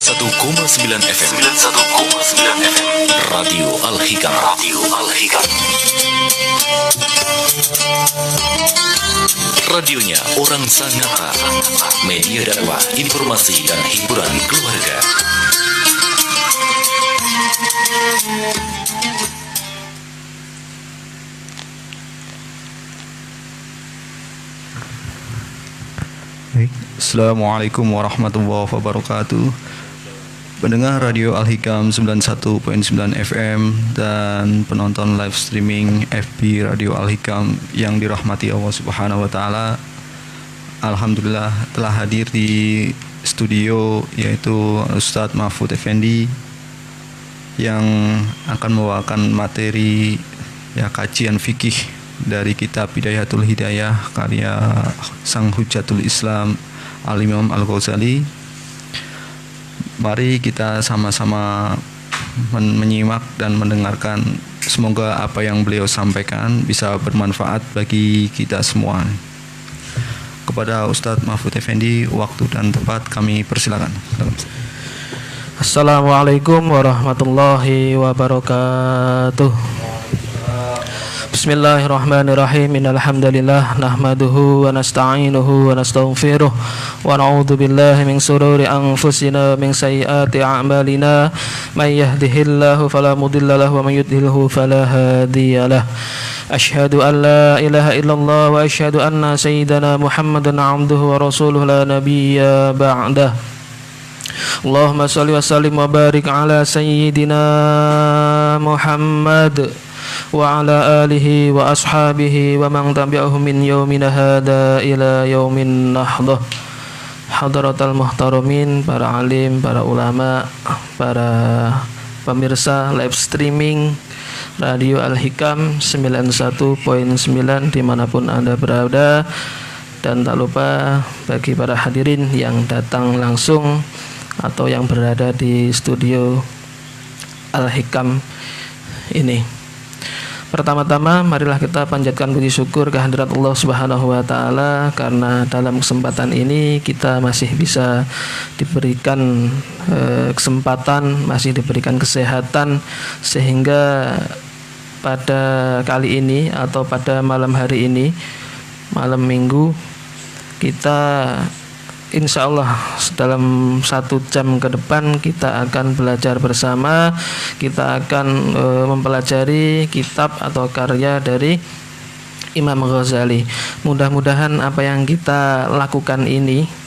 91,9 FM. 91,9 FM. Radio Al-Hikam. Radio Al-Hikam. Radionya orang Sangatta. Media dakwah, informasi dan hiburan keluarga. Assalamualaikum warahmatullahi wabarakatuh. Pendengar Radio Al-Hikam 91.9 FM dan penonton live streaming FB Radio Al-Hikam yang dirahmati Allah Subhanahu wa taala. Alhamdulillah telah hadir di studio yaitu Ustadz Mahfud Effendi yang akan membawakan materi kajian fikih dari kitab Bidayatul Hidayah karya Sang Hujatul Islam Al-Imam Al-Ghazali. Mari kita sama-sama menyimak dan mendengarkan. Semoga apa yang beliau sampaikan bisa bermanfaat bagi kita semua. Kepada Ustadz Mahfud Effendi, waktu dan tempat kami persilakan. Assalamualaikum warahmatullahi wabarakatuh. Bismillahirrahmanirrahim. Innal hamdalillah nahmaduhu wa nasta'inuhu wa nastaghfiruh wa na'udzu billahi min shururi anfusina min sayyiati a'malina may yahdihillahu fala mudilla lahu wa may yudlilhu fala hadiyalah. Asyhadu an la ilaha illallah wa asyhadu anna sayyidana Muhammadan 'abduhu wa rasuluhu la nabiyya ba'dah. Allahumma shalli wa sallim wa barik ala sayyidina Muhammad wa ala alihi wa ashabihi wa man tabi'ahum min yaumina hada ila yaumin nahdah. Hadratal muhtaramin, para alim, para ulama, para pemirsa live streaming Radio Al-Hikam 91.9 dimanapun Anda berada. Dan tak lupa bagi para hadirin yang datang langsung atau yang berada di studio Al-Hikam ini. Pertama-tama marilah kita panjatkan puji syukur kehadirat Allah Subhanahu wa taala karena dalam kesempatan ini kita masih bisa diberikan kesempatan, masih diberikan kesehatan, sehingga pada kali ini atau pada malam hari ini, malam Minggu, kita insya Allah dalam 1 jam ke depan kita akan belajar bersama. Kita akan mempelajari kitab atau karya dari Imam Ghazali. Mudah-mudahan apa yang kita lakukan ini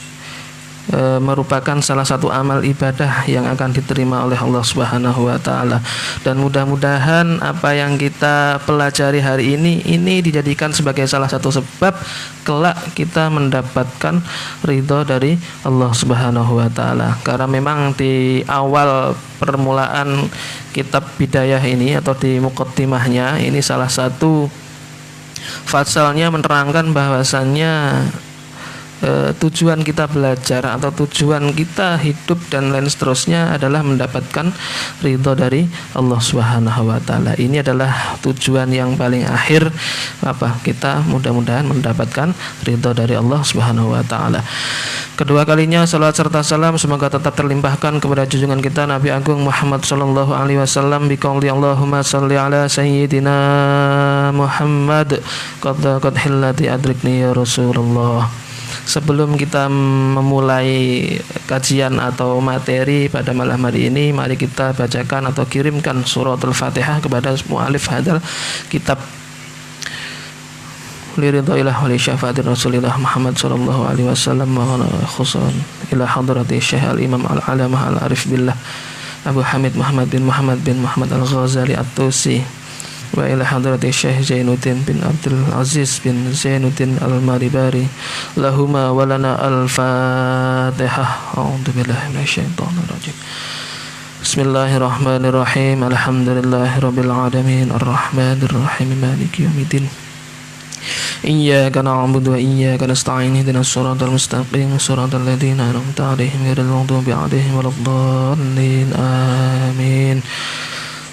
merupakan salah satu amal ibadah yang akan diterima oleh Allah Subhanahu wa taala. Dan mudah-mudahan apa yang kita pelajari hari ini dijadikan sebagai salah satu sebab kelak kita mendapatkan ridho dari Allah Subhanahu wa taala. Karena memang di awal permulaan kitab Bidayah ini atau di muqaddimahnya ini salah satu fasalnya menerangkan bahwasannya tujuan kita belajar atau tujuan kita hidup dan lain seterusnya adalah mendapatkan ridho dari Allah Subhanahu wa taala. Ini adalah tujuan yang paling akhir, kita mudah-mudahan mendapatkan ridho dari Allah Subhanahu wa taala. Kedua kalinya salawat serta salam semoga tetap terlimpahkan kepada junjungan kita Nabi Agung Muhammad sallallahu alaihi wasallam biqauli Allahumma shalli ala sayyidina Muhammad qad hillati adrikni ya Rasulullah. Sebelum kita memulai kajian atau materi pada malam hari ini, mari kita bacakan atau kirimkan suratul Fatihah kepada mu'alif hadal kitab liridhailah wa li syafaatir Rasulillah Muhammad sallallahu alaihi wasallam wa khususan ila hadrati Syekh Al-Imam Al-Alamah Al-Arif Billah Abu Hamid Muhammad bin Muhammad Al-Ghazali At-Tusi wa ila hadrati Syekh Zainuddin bin Abdul Aziz bin Zainuddin Al-Maribari lahuma wa lana al-Fatihah. A'udzu billahi minasyaitonir rajim. Bismillahirrahmanirrahim. Alhamdulillahirabbil alamin arrahmanir rahim maliki yaumiddin. Iyyaka na'budu wa iyyaka nasta'in ihdinas siratal mustaqim siratal ladzina an'amta 'alaihim ghairil maghdubi 'alaihim waladdallin. Amin.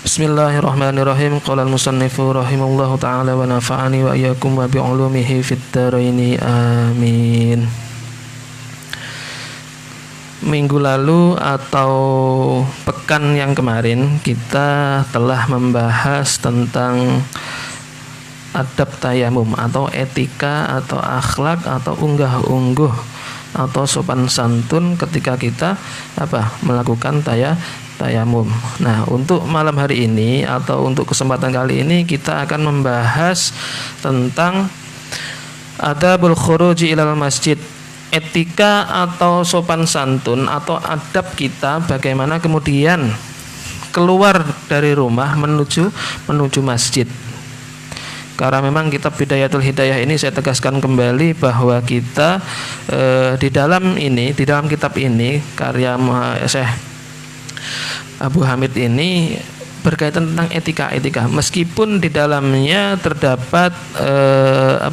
Bismillahirrahmanirrahim. Qala al-musannifu rahimahullahu ta'ala wa nafa'ani wa iyyakum wa bi'ulumihi fid dharaini. Amin. minggu lalu atau pekan yang kemarin kita telah membahas tentang adab tayamum atau etika atau akhlak atau unggah-ungguh atau sopan santun ketika kita melakukan tayamum. Nah, untuk malam hari ini atau untuk kesempatan kali ini kita akan membahas tentang adabul khuruji ilal masjid, etika atau sopan santun atau adab kita bagaimana kemudian keluar dari rumah menuju masjid. Karena memang kitab Bidayatul Hidayah ini saya tegaskan kembali bahwa kita di dalam kitab ini karya Syekh Abu Hamid ini berkaitan tentang etika. Meskipun di dalamnya terdapat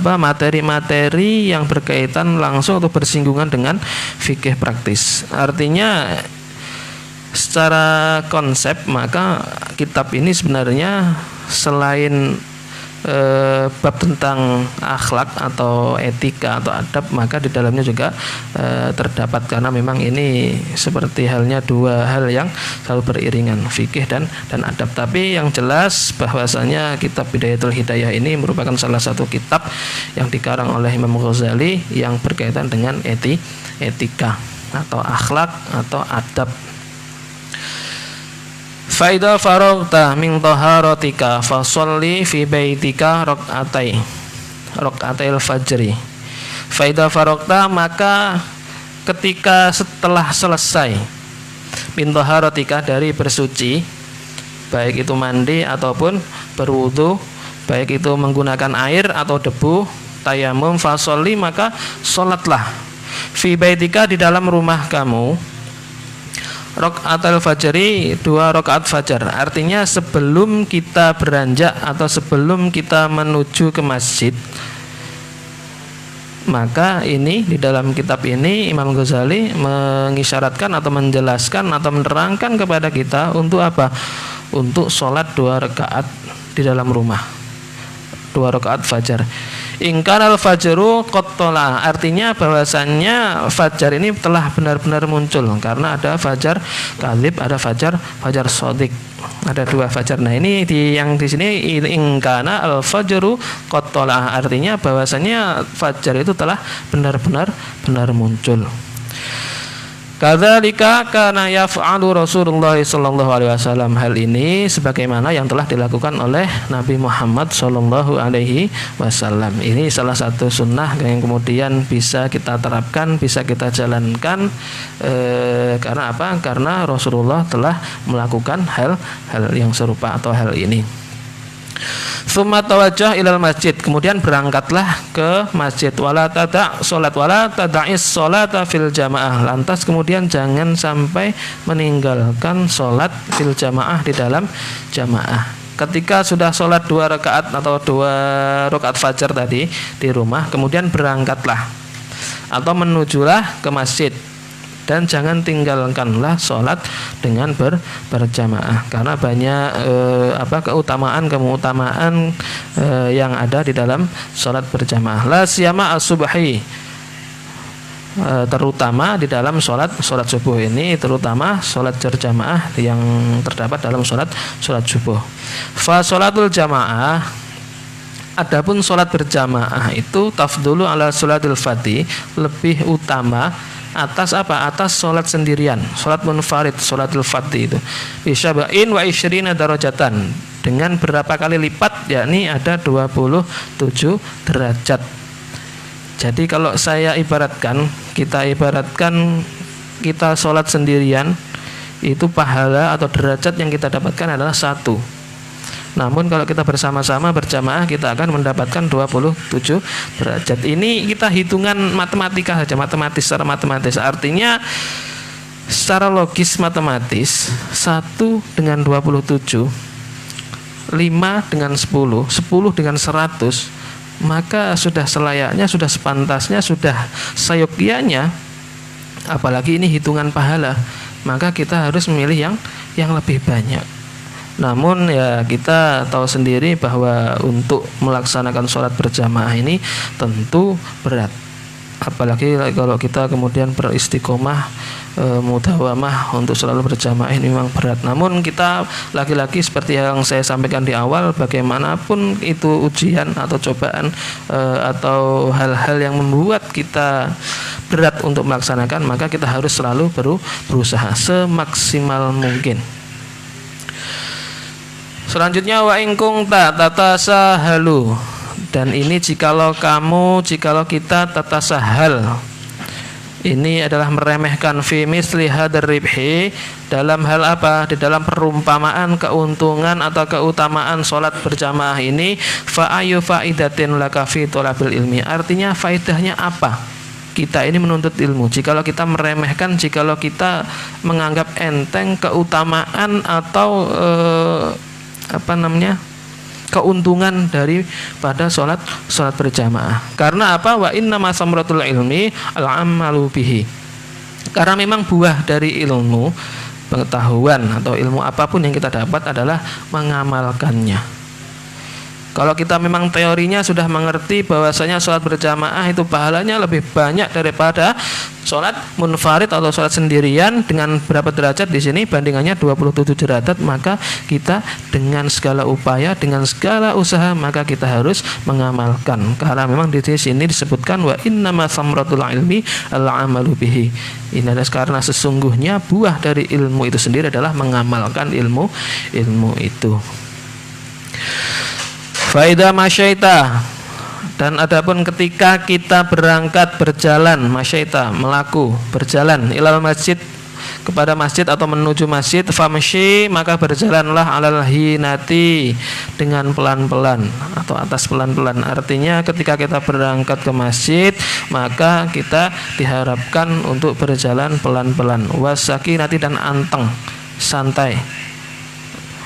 materi-materi yang berkaitan langsung atau bersinggungan dengan fikih praktis. Artinya secara konsep maka kitab ini sebenarnya selain bab tentang akhlak atau etika atau adab, maka di dalamnya juga terdapat, karena memang ini seperti halnya dua hal yang selalu beriringan, fikih dan adab. Tapi yang jelas bahwasanya kitab Bidayatul Hidayah ini merupakan salah satu kitab yang dikarang oleh Imam Ghazali yang berkaitan dengan etika atau akhlak atau adab. Faida faragta min taharatika fasolli fi baitika rak'atail fajri. Faida faragta, maka ketika setelah selesai min taharatika, dari bersuci, baik itu mandi ataupun berwudu, baik itu menggunakan air atau debu, tayamum, fasolli, maka sholatlah fi baitika, di dalam rumah kamu, rak'atul fajri, 2 rakaat fajar. Artinya sebelum kita beranjak atau sebelum kita menuju ke masjid, maka ini di dalam kitab ini Imam Ghazali mengisyaratkan atau menjelaskan atau menerangkan kepada kita untuk apa? Untuk sholat 2 rakaat di dalam rumah, 2 rakaat fajar. Ingkanal fajru qattola, artinya bahwasannya fajar ini telah benar-benar muncul, karena ada fajar kadzib, ada fajar shadiq, ada 2 fajar. Nah, ini yang di sini ingkana al fajru qattola, artinya bahwasannya fajar itu telah benar-benar muncul. Kadzalika kana yaf'alu Rasulullah sallallahu alaihi wasallam, hal ini sebagaimana yang telah dilakukan oleh Nabi Muhammad sallallahu alaihi wasallam. Ini salah satu sunnah yang kemudian bisa kita terapkan, bisa kita jalankan karena apa? Karena Rasulullah telah melakukan hal yang serupa atau hal ini. Tsumma tawajjah ilal masjid, kemudian berangkatlah ke masjid. Wala tada'is sholata fil jamaah, lantas kemudian jangan sampai meninggalkan sholat fil jamaah, di dalam jamaah. Ketika sudah sholat 2 rakaat atau 2 rakaat fajar tadi di rumah, kemudian berangkatlah atau menujulah ke masjid, dan jangan tinggalkanlah sholat dengan berjamaah, karena banyak keutamaan yang ada di dalam sholat berjamaah. La siyama as-subhi, terutama di dalam sholat subuh ini, terutama sholat berjamaah yang terdapat dalam sholat subuh. Fa sholatul jamaah, adapun sholat berjamaah itu tafdulu ala sholatil fardhi, lebih utama atas sholat sendirian, sholat munfarid, sholatul fardhi itu bisyaba'in wa isyrina darajatan, dengan berapa kali lipat, yakni ada 27 derajat. Jadi kalau kita sholat sendirian, itu pahala atau derajat yang kita dapatkan adalah 1. Namun kalau kita bersama-sama berjamaah, kita akan mendapatkan 27 derajat. Ini kita hitungan matematika saja, secara matematis. Artinya secara logis matematis, 1 dengan 27, 5 dengan 10, 10 dengan 100, maka sudah selayaknya, sudah sepantasnya, sudah seyogyanya, apalagi ini hitungan pahala, maka kita harus memilih yang lebih banyak. Namun ya kita tahu sendiri bahwa untuk melaksanakan sholat berjamaah ini tentu berat. apalagi kalau kita kemudian beristiqomah mudawamah untuk selalu berjamaah ini memang berat. Namun kita lagi-lagi seperti yang saya sampaikan di awal, bagaimanapun itu ujian atau cobaan atau hal-hal yang membuat kita berat untuk melaksanakan, maka kita harus selalu berusaha semaksimal mungkin. Selanjutnya wa in kunta tatasahalu, dan ini jikalau kita tatasahal, ini adalah meremehkan fi misli hadar ribhi, dalam hal apa? Di dalam perumpamaan keuntungan atau keutamaan sholat berjamaah ini, fa ayu faidatin laka fi thalabil ilmi. Artinya faidahnya apa? Kita ini menuntut ilmu. Jikalau kita meremehkan, jikalau kita menganggap enteng keutamaan atau keuntungan daripada sholat berjamaah. Karena apa? Wa inna ma samratul ilmi al-amalu bihi. Karena memang buah dari ilmu, pengetahuan atau ilmu apapun yang kita dapat adalah mengamalkannya. Kalau kita memang teorinya sudah mengerti bahwasanya sholat berjamaah itu pahalanya lebih banyak daripada sholat munfarid atau sholat sendirian dengan berapa derajat di sini bandingannya 27 derajat, maka kita dengan segala upaya, dengan segala usaha, maka kita harus mengamalkan. Karena memang di sini disebutkan wa innama samratul ilmi al-amalu bihi. Ini adalah karena sesungguhnya buah dari ilmu itu sendiri adalah mengamalkan ilmu itu. Faida masyaita, dan adapun ketika kita berangkat berjalan, masyaita berjalan ilal masjid, kepada masjid atau menuju masjid, famshi, maka berjalanlah alal hinati, dengan pelan-pelan atau atas pelan-pelan. Artinya ketika kita berangkat ke masjid, maka kita diharapkan untuk berjalan pelan-pelan, wasakinati, dan anteng, santai.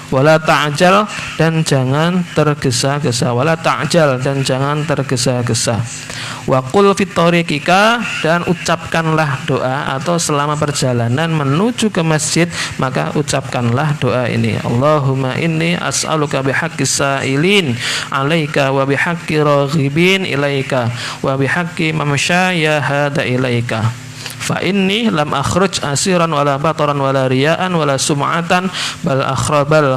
Wala ta'jal, dan jangan tergesa-gesa. Wala ta'jal, dan jangan tergesa-gesa. Wa qul fit tariqika, dan ucapkanlah doa atau selama perjalanan menuju ke masjid, maka ucapkanlah doa ini. Allahumma inni as'aluka bihaqqis sa'ilin 'alaika wa bihaqqi raghibin ilaika wa bihaqqi mamsyaya hada ilaika. Fa inni lam akhruj asiran wala bataran wala riyaan wala sum'atan bal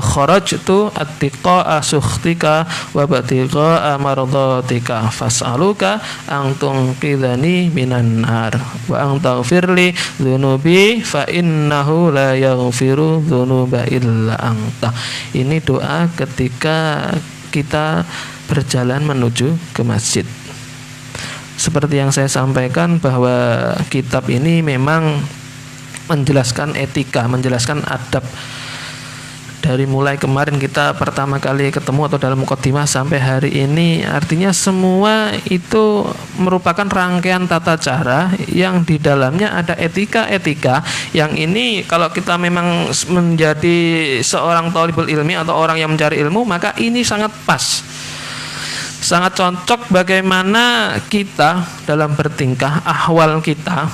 kharajtu attiqa'a sukhtika wa batiqa'a mardatika fas'aluka an tunqidhani minan nar wa an taghfirli dzunubi fa innahu la yaghfiru dzunuba illa anta. Ini doa ketika kita berjalan menuju ke masjid. Seperti yang saya sampaikan bahwa kitab ini memang menjelaskan etika, menjelaskan adab. Dari mulai kemarin kita pertama kali ketemu atau dalam mukadimah sampai hari ini, artinya semua itu merupakan rangkaian tata cara yang di dalamnya ada etika-etika yang ini kalau kita memang menjadi seorang thalibul ilmi atau orang yang mencari ilmu, maka ini sangat pas. Sangat cocok bagaimana kita dalam bertingkah, ahwal kita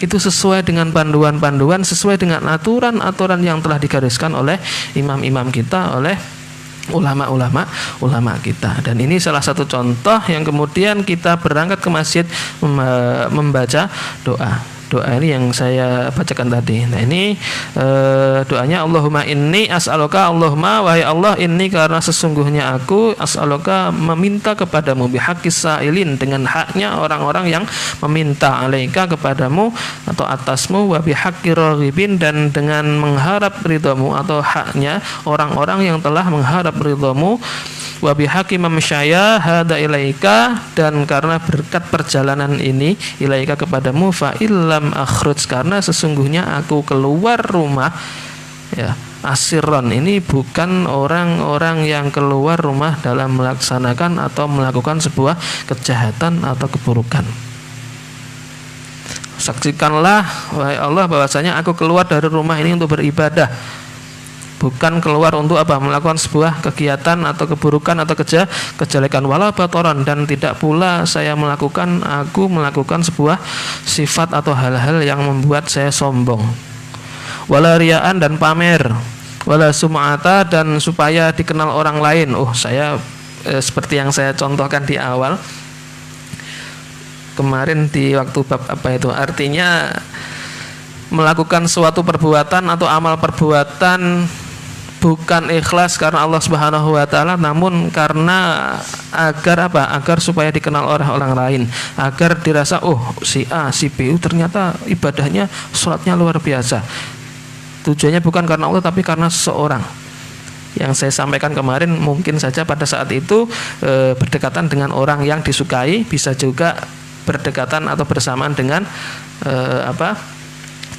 itu sesuai dengan panduan-panduan, sesuai dengan aturan-aturan yang telah digariskan oleh imam-imam kita, oleh ulama kita. Dan ini salah satu contoh yang kemudian kita berangkat ke masjid membaca doa ini yang saya bacakan tadi. Nah ini doanya Allahumma inni as'aluka, Allahumma wahai Allah, inni karena sesungguhnya aku as'aluka meminta kepadamu bihaqqis sa'ilin, dengan haknya orang-orang yang meminta, alaika kepadamu atau atasmu, wa bihaqqi raghibin, dan dengan mengharap ridhamu atau haknya orang-orang yang telah mengharap ridhamu, wa bihaqqi mamsyaya hada ilaika, dan karena berkat perjalanan ini ilaika kepadamu, fa illam akhruj, karena sesungguhnya aku keluar rumah, ya, asirron ini bukan orang-orang yang keluar rumah dalam melaksanakan atau melakukan sebuah kejahatan atau keburukan. Saksikanlah wahai Allah bahwasanya aku keluar dari rumah ini untuk beribadah, bukan keluar untuk apa? Melakukan sebuah kegiatan atau keburukan atau kejelekan, wala batoran, dan tidak pula aku melakukan sebuah sifat atau hal-hal yang membuat saya sombong, wala riaan, dan pamer, wala sum'ata, dan supaya dikenal orang lain. Saya seperti yang saya contohkan di awal, kemarin di waktu bab apa itu, artinya melakukan suatu perbuatan atau amal perbuatan bukan ikhlas karena Allah Subhanahu wa taala, namun karena agar apa? Agar supaya dikenal oleh orang lain, agar dirasa oh si A, si B ternyata ibadahnya, sholatnya luar biasa. Tujuannya bukan karena Allah tapi karena seseorang. Yang saya sampaikan kemarin mungkin saja pada saat itu berdekatan dengan orang yang disukai, bisa juga berdekatan atau bersamaan dengan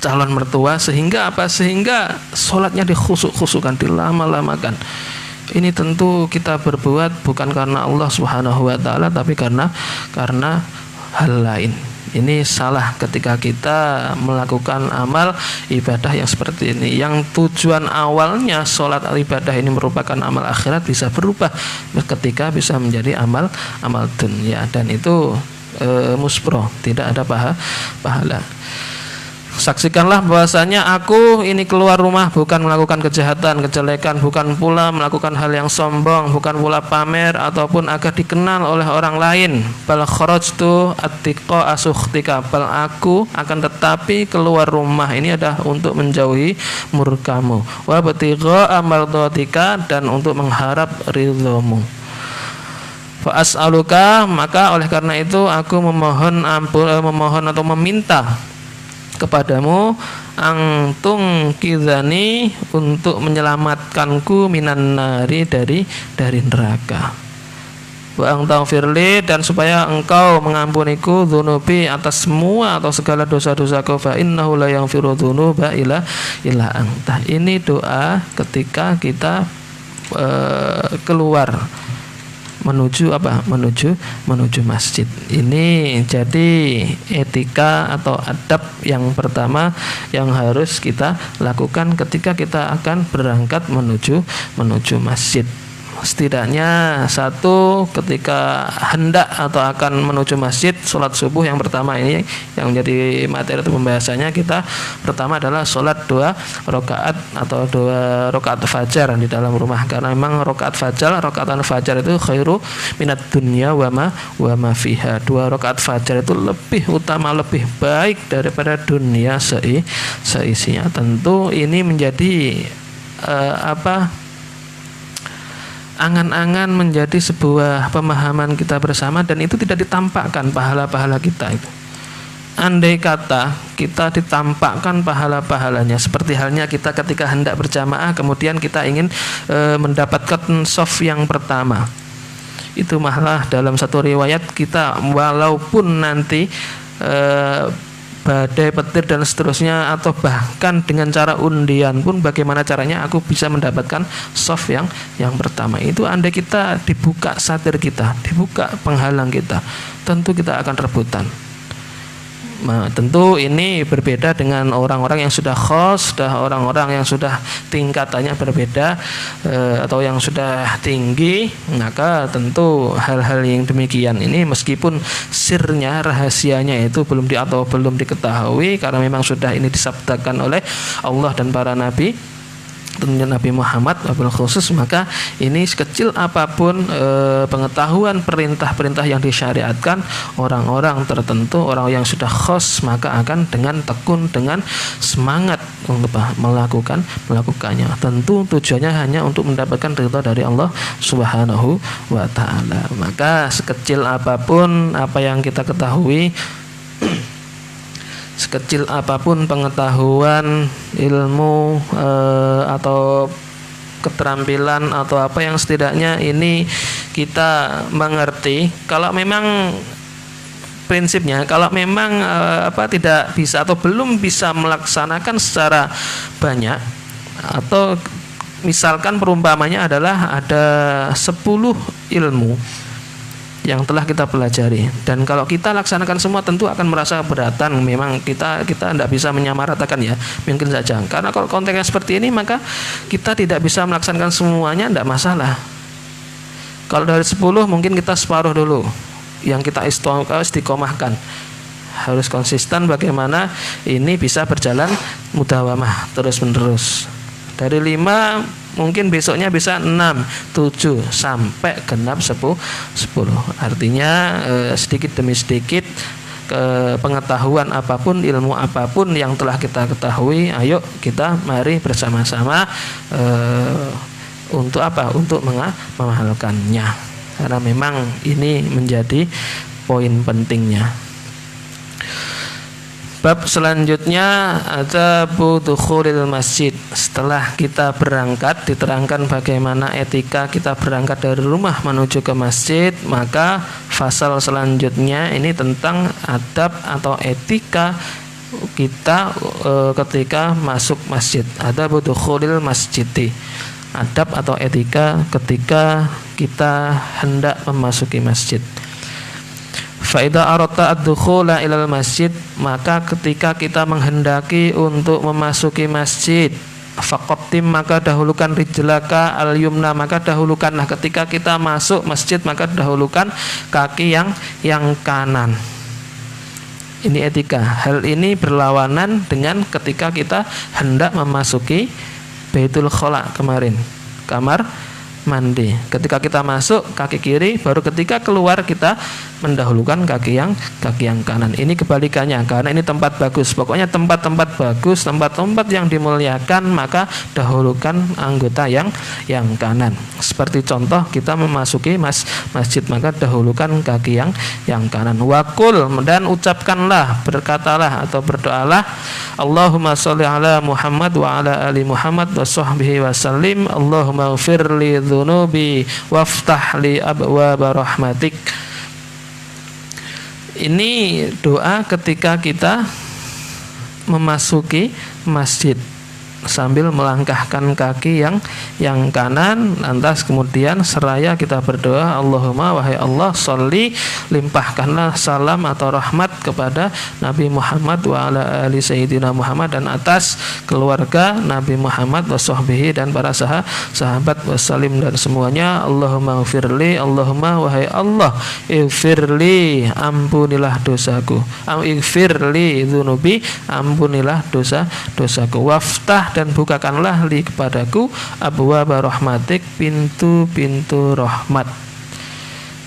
calon mertua, sehingga apa? Sehingga sholatnya dikhusuk-khusukkan, dilama-lamakan. Ini tentu kita berbuat bukan karena Allah Subhanahu wa taala tapi karena hal lain. Ini salah ketika kita melakukan amal ibadah yang seperti ini. Yang tujuan awalnya sholat ibadah ini merupakan amal akhirat bisa berubah ketika bisa menjadi amal dunia, dan itu muspro, tidak ada pahala. Saksikanlah bahwasanya aku ini keluar rumah bukan melakukan kejahatan, kejelekan, bukan pula melakukan hal yang sombong, bukan pula pamer ataupun agar dikenal oleh orang lain. Bal kharajtu attiqa asukhtika, bal aku akan tetapi keluar rumah ini adalah untuk menjauhi murkamu, wa batigha amardatika, dan untuk mengharap ridhomu. Fa as'aluka, maka oleh karena itu aku memohon atau meminta kepadamu angtung kidani, untuk menyelamatkanku minan nari, dari neraka. Wa angtaufirli, dan supaya engkau mengampuniku dzunubi, atas semua atau segala dosa-dosaku. Fa innahu la yaghfiru dzunuba illa anta. Ini doa ketika kita keluar menuju masjid. Ini jadi etika atau adab yang pertama yang harus kita lakukan ketika kita akan berangkat menuju masjid. Setidaknya satu, ketika hendak atau akan menuju masjid, sholat subuh yang pertama ini yang menjadi materi pembahasannya kita, pertama adalah sholat 2 rakaat atau 2 rakaat fajar di dalam rumah, karena memang rakaat fajar itu khairu minat dunya wa ma fiha. 2 rakaat fajar itu lebih utama, lebih baik daripada dunia seisinya. Tentu ini menjadi angan-angan, menjadi sebuah pemahaman kita bersama, dan itu tidak ditampakkan pahala-pahala kita itu. Andai kata kita ditampakkan pahala-pahalanya, seperti halnya kita ketika hendak berjamaah kemudian kita ingin mendapatkan shaf yang pertama, itu malah dalam satu riwayat kita walaupun nanti badai, petir dan seterusnya, atau bahkan dengan cara undian pun, bagaimana caranya aku bisa mendapatkan shaf yang pertama itu. Andai kita dibuka satir kita, dibuka penghalang kita, tentu kita akan rebutan. Nah, tentu ini berbeda dengan orang-orang yang sudah khos, orang-orang yang sudah tingkatannya berbeda atau yang sudah tinggi, maka tentu hal-hal yang demikian ini meskipun sirnya, rahasianya itu belum diketahui, karena memang sudah ini disabdakan oleh Allah dan para nabi, tentunya Nabi Muhammad wabil khusus, maka ini sekecil apapun pengetahuan perintah-perintah yang disyariatkan, orang-orang tertentu, orang yang sudah khos, maka akan dengan tekun, dengan semangat untuk melakukannya. Tentu tujuannya hanya untuk mendapatkan ridha dari Allah Subhanahu wa taala. Maka sekecil apapun apa yang kita ketahui, sekecil apapun pengetahuan, ilmu atau keterampilan atau apa yang setidaknya ini kita mengerti, kalau memang prinsipnya, kalau memang tidak bisa atau belum bisa melaksanakan secara banyak, atau misalkan perumpamannya adalah ada 10 ilmu yang telah kita pelajari, dan kalau kita laksanakan semua tentu akan merasa keberatan. Memang kita tidak bisa menyamaratakan ya, mungkin saja, karena kalau konteksnya seperti ini maka kita tidak bisa melaksanakan semuanya, tidak masalah. Kalau dari 10 mungkin kita separuh dulu yang kita istiqomahkan, harus konsisten bagaimana ini bisa berjalan mudawamah terus menerus. Dari 5 mungkin besoknya bisa 6, 7 sampai genap 10. Artinya sedikit demi sedikit pengetahuan apapun, ilmu apapun yang telah kita ketahui, ayo kita mari bersama-sama untuk apa? Untuk mengamalkannya. Karena memang ini menjadi poin pentingnya. Bab selanjutnya ada dukhulil masjid. Setelah kita berangkat, diterangkan bagaimana etika kita berangkat dari rumah menuju ke masjid. Maka fasal selanjutnya ini tentang adab atau etika kita ketika masuk masjid. Adab dukhulil masjid. Adab atau etika ketika kita hendak memasuki masjid. Fa'idha aradta ad-dukhula ilal masjid, maka ketika kita menghendaki untuk memasuki masjid, faqattim, maka dahulukan rijlaka al-yumna, maka dahulukanlah ketika kita masuk masjid, maka dahulukan kaki yang kanan. Ini etika. Hal ini berlawanan dengan ketika kita hendak memasuki Baitul Khala kemarin, kamar mandi. Ketika kita masuk kaki kiri, baru ketika keluar kita mendahulukan kaki yang kanan. Ini kebalikannya, karena ini tempat bagus. Pokoknya tempat-tempat bagus, tempat-tempat yang dimuliakan, maka dahulukan anggota yang kanan. Seperti contoh kita memasuki masjid, maka dahulukan kaki yang kanan. Wakul, dan ucapkanlah, berkatalah atau berdoalah, Allahumma sholli ala Muhammad wa ala ali Muhammad wa sahbihi wa sallim. Allahumma ighfir li dzunubi waftah li abwaab rahmatik. Ini doa ketika kita memasuki masjid sambil melangkahkan kaki yang kanan, lantas kemudian seraya kita berdoa, Allahumma, wahai Allah, sholli, limpahkanlah salam atau rahmat kepada Nabi Muhammad wa ala ali sayyidina Muhammad, dan atas keluarga Nabi Muhammad wa sahbihi, dan para sahabat wassalim, dan semuanya. Allahumma ighfirli, Allahumma, wahai Allah, ighfirli, ampunilah dosaku, ighfirli dzunubi, ampunilah dosaku, waftah, dan bukakanlah li kepadaku abwaab rahmatik, pintu-pintu rahmat.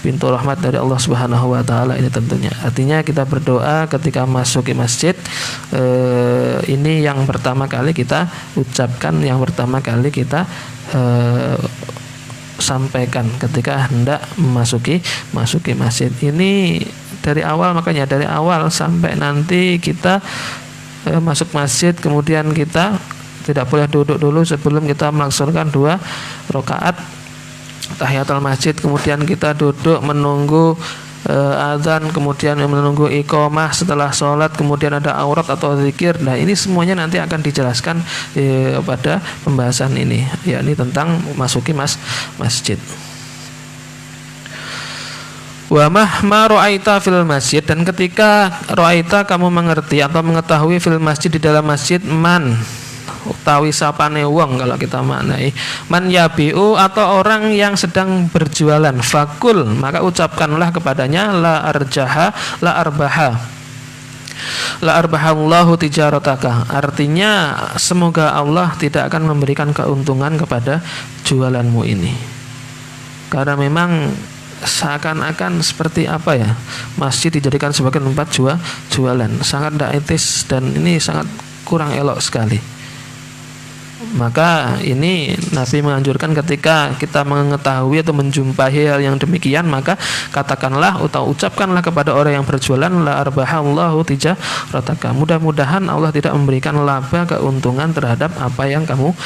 Pintu rahmat dari Allah Subhanahu wa taala ini tentunya. Artinya kita berdoa ketika masuk ke masjid, ini yang pertama kali kita ucapkan, yang pertama kali kita sampaikan ketika hendak memasuki masjid. Ini dari awal, makanya dari awal sampai nanti kita masuk masjid, kemudian kita tidak boleh duduk dulu sebelum kita melaksanakan 2 rakaat tahiyatul masjid, kemudian kita duduk menunggu azan, kemudian menunggu iqamah setelah sholat, kemudian ada aurat atau zikir. Nah, ini semuanya nanti akan dijelaskan pada pembahasan ini, yakni tentang masuki masjid. Wa mahma ra'aita fil masjid, dan ketika ra'aita kamu mengerti atau mengetahui fil masjid, di dalam masjid, man utawi sapane wong, kalau kita maknai man yabiu, atau orang yang sedang berjualan, fakul, maka ucapkanlah kepadanya, la arjaha la arbaha, la arbahallahu tijarataka, artinya semoga Allah tidak akan memberikan keuntungan kepada jualanmu ini. Karena memang seakan-akan seperti apa ya, masjid dijadikan sebagai tempat jualan, sangat tidak etis, dan ini sangat kurang elok sekali. Maka ini Nabi menganjurkan ketika kita mengetahui atau menjumpai hal yang demikian, maka katakanlah atau ucapkanlah kepada orang yang berjualan, la arbahallahu tijarataka, mudah-mudahan Allah tidak memberikan laba, keuntungan terhadap apa yang kamu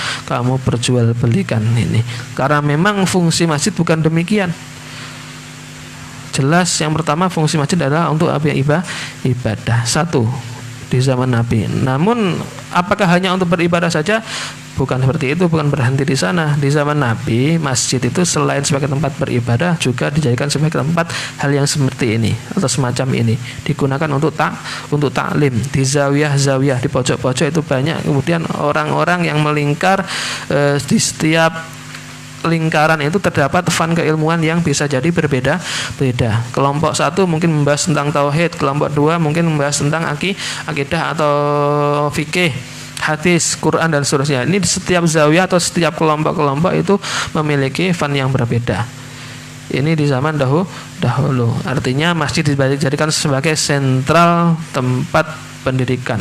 perjualbelikan ini. Karena memang fungsi masjid bukan demikian. Jelas yang pertama fungsi masjid adalah untuk ibadah, satu di zaman Nabi. Namun apakah hanya untuk beribadah saja? Bukan seperti itu, bukan berhenti di sana. Di zaman Nabi, masjid itu selain sebagai tempat beribadah juga dijadikan sebagai tempat hal yang seperti ini atau semacam ini, digunakan untuk taklim. Di zawiyah, di pojok-pojok itu banyak. Kemudian orang-orang yang melingkar di setiap lingkaran itu terdapat fan keilmuan yang bisa jadi berbeda-beda. Kelompok satu mungkin membahas tentang tauhid, kelompok dua mungkin membahas tentang akidah atau fikih, hadis, Quran, dan seterusnya. Ini setiap zawiyah atau setiap kelompok-kelompok itu memiliki fan yang berbeda. Ini di zaman dahulu. Artinya masjid dijadikan sebagai sentral tempat pendidikan,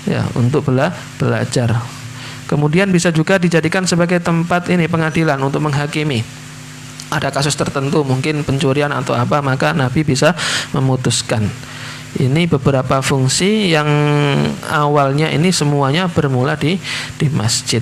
ya, untuk belajar. Kemudian bisa juga dijadikan sebagai tempat ini pengadilan untuk menghakimi. Ada kasus tertentu mungkin pencurian atau apa, maka Nabi bisa memutuskan. Ini beberapa fungsi yang awalnya ini semuanya bermula di masjid.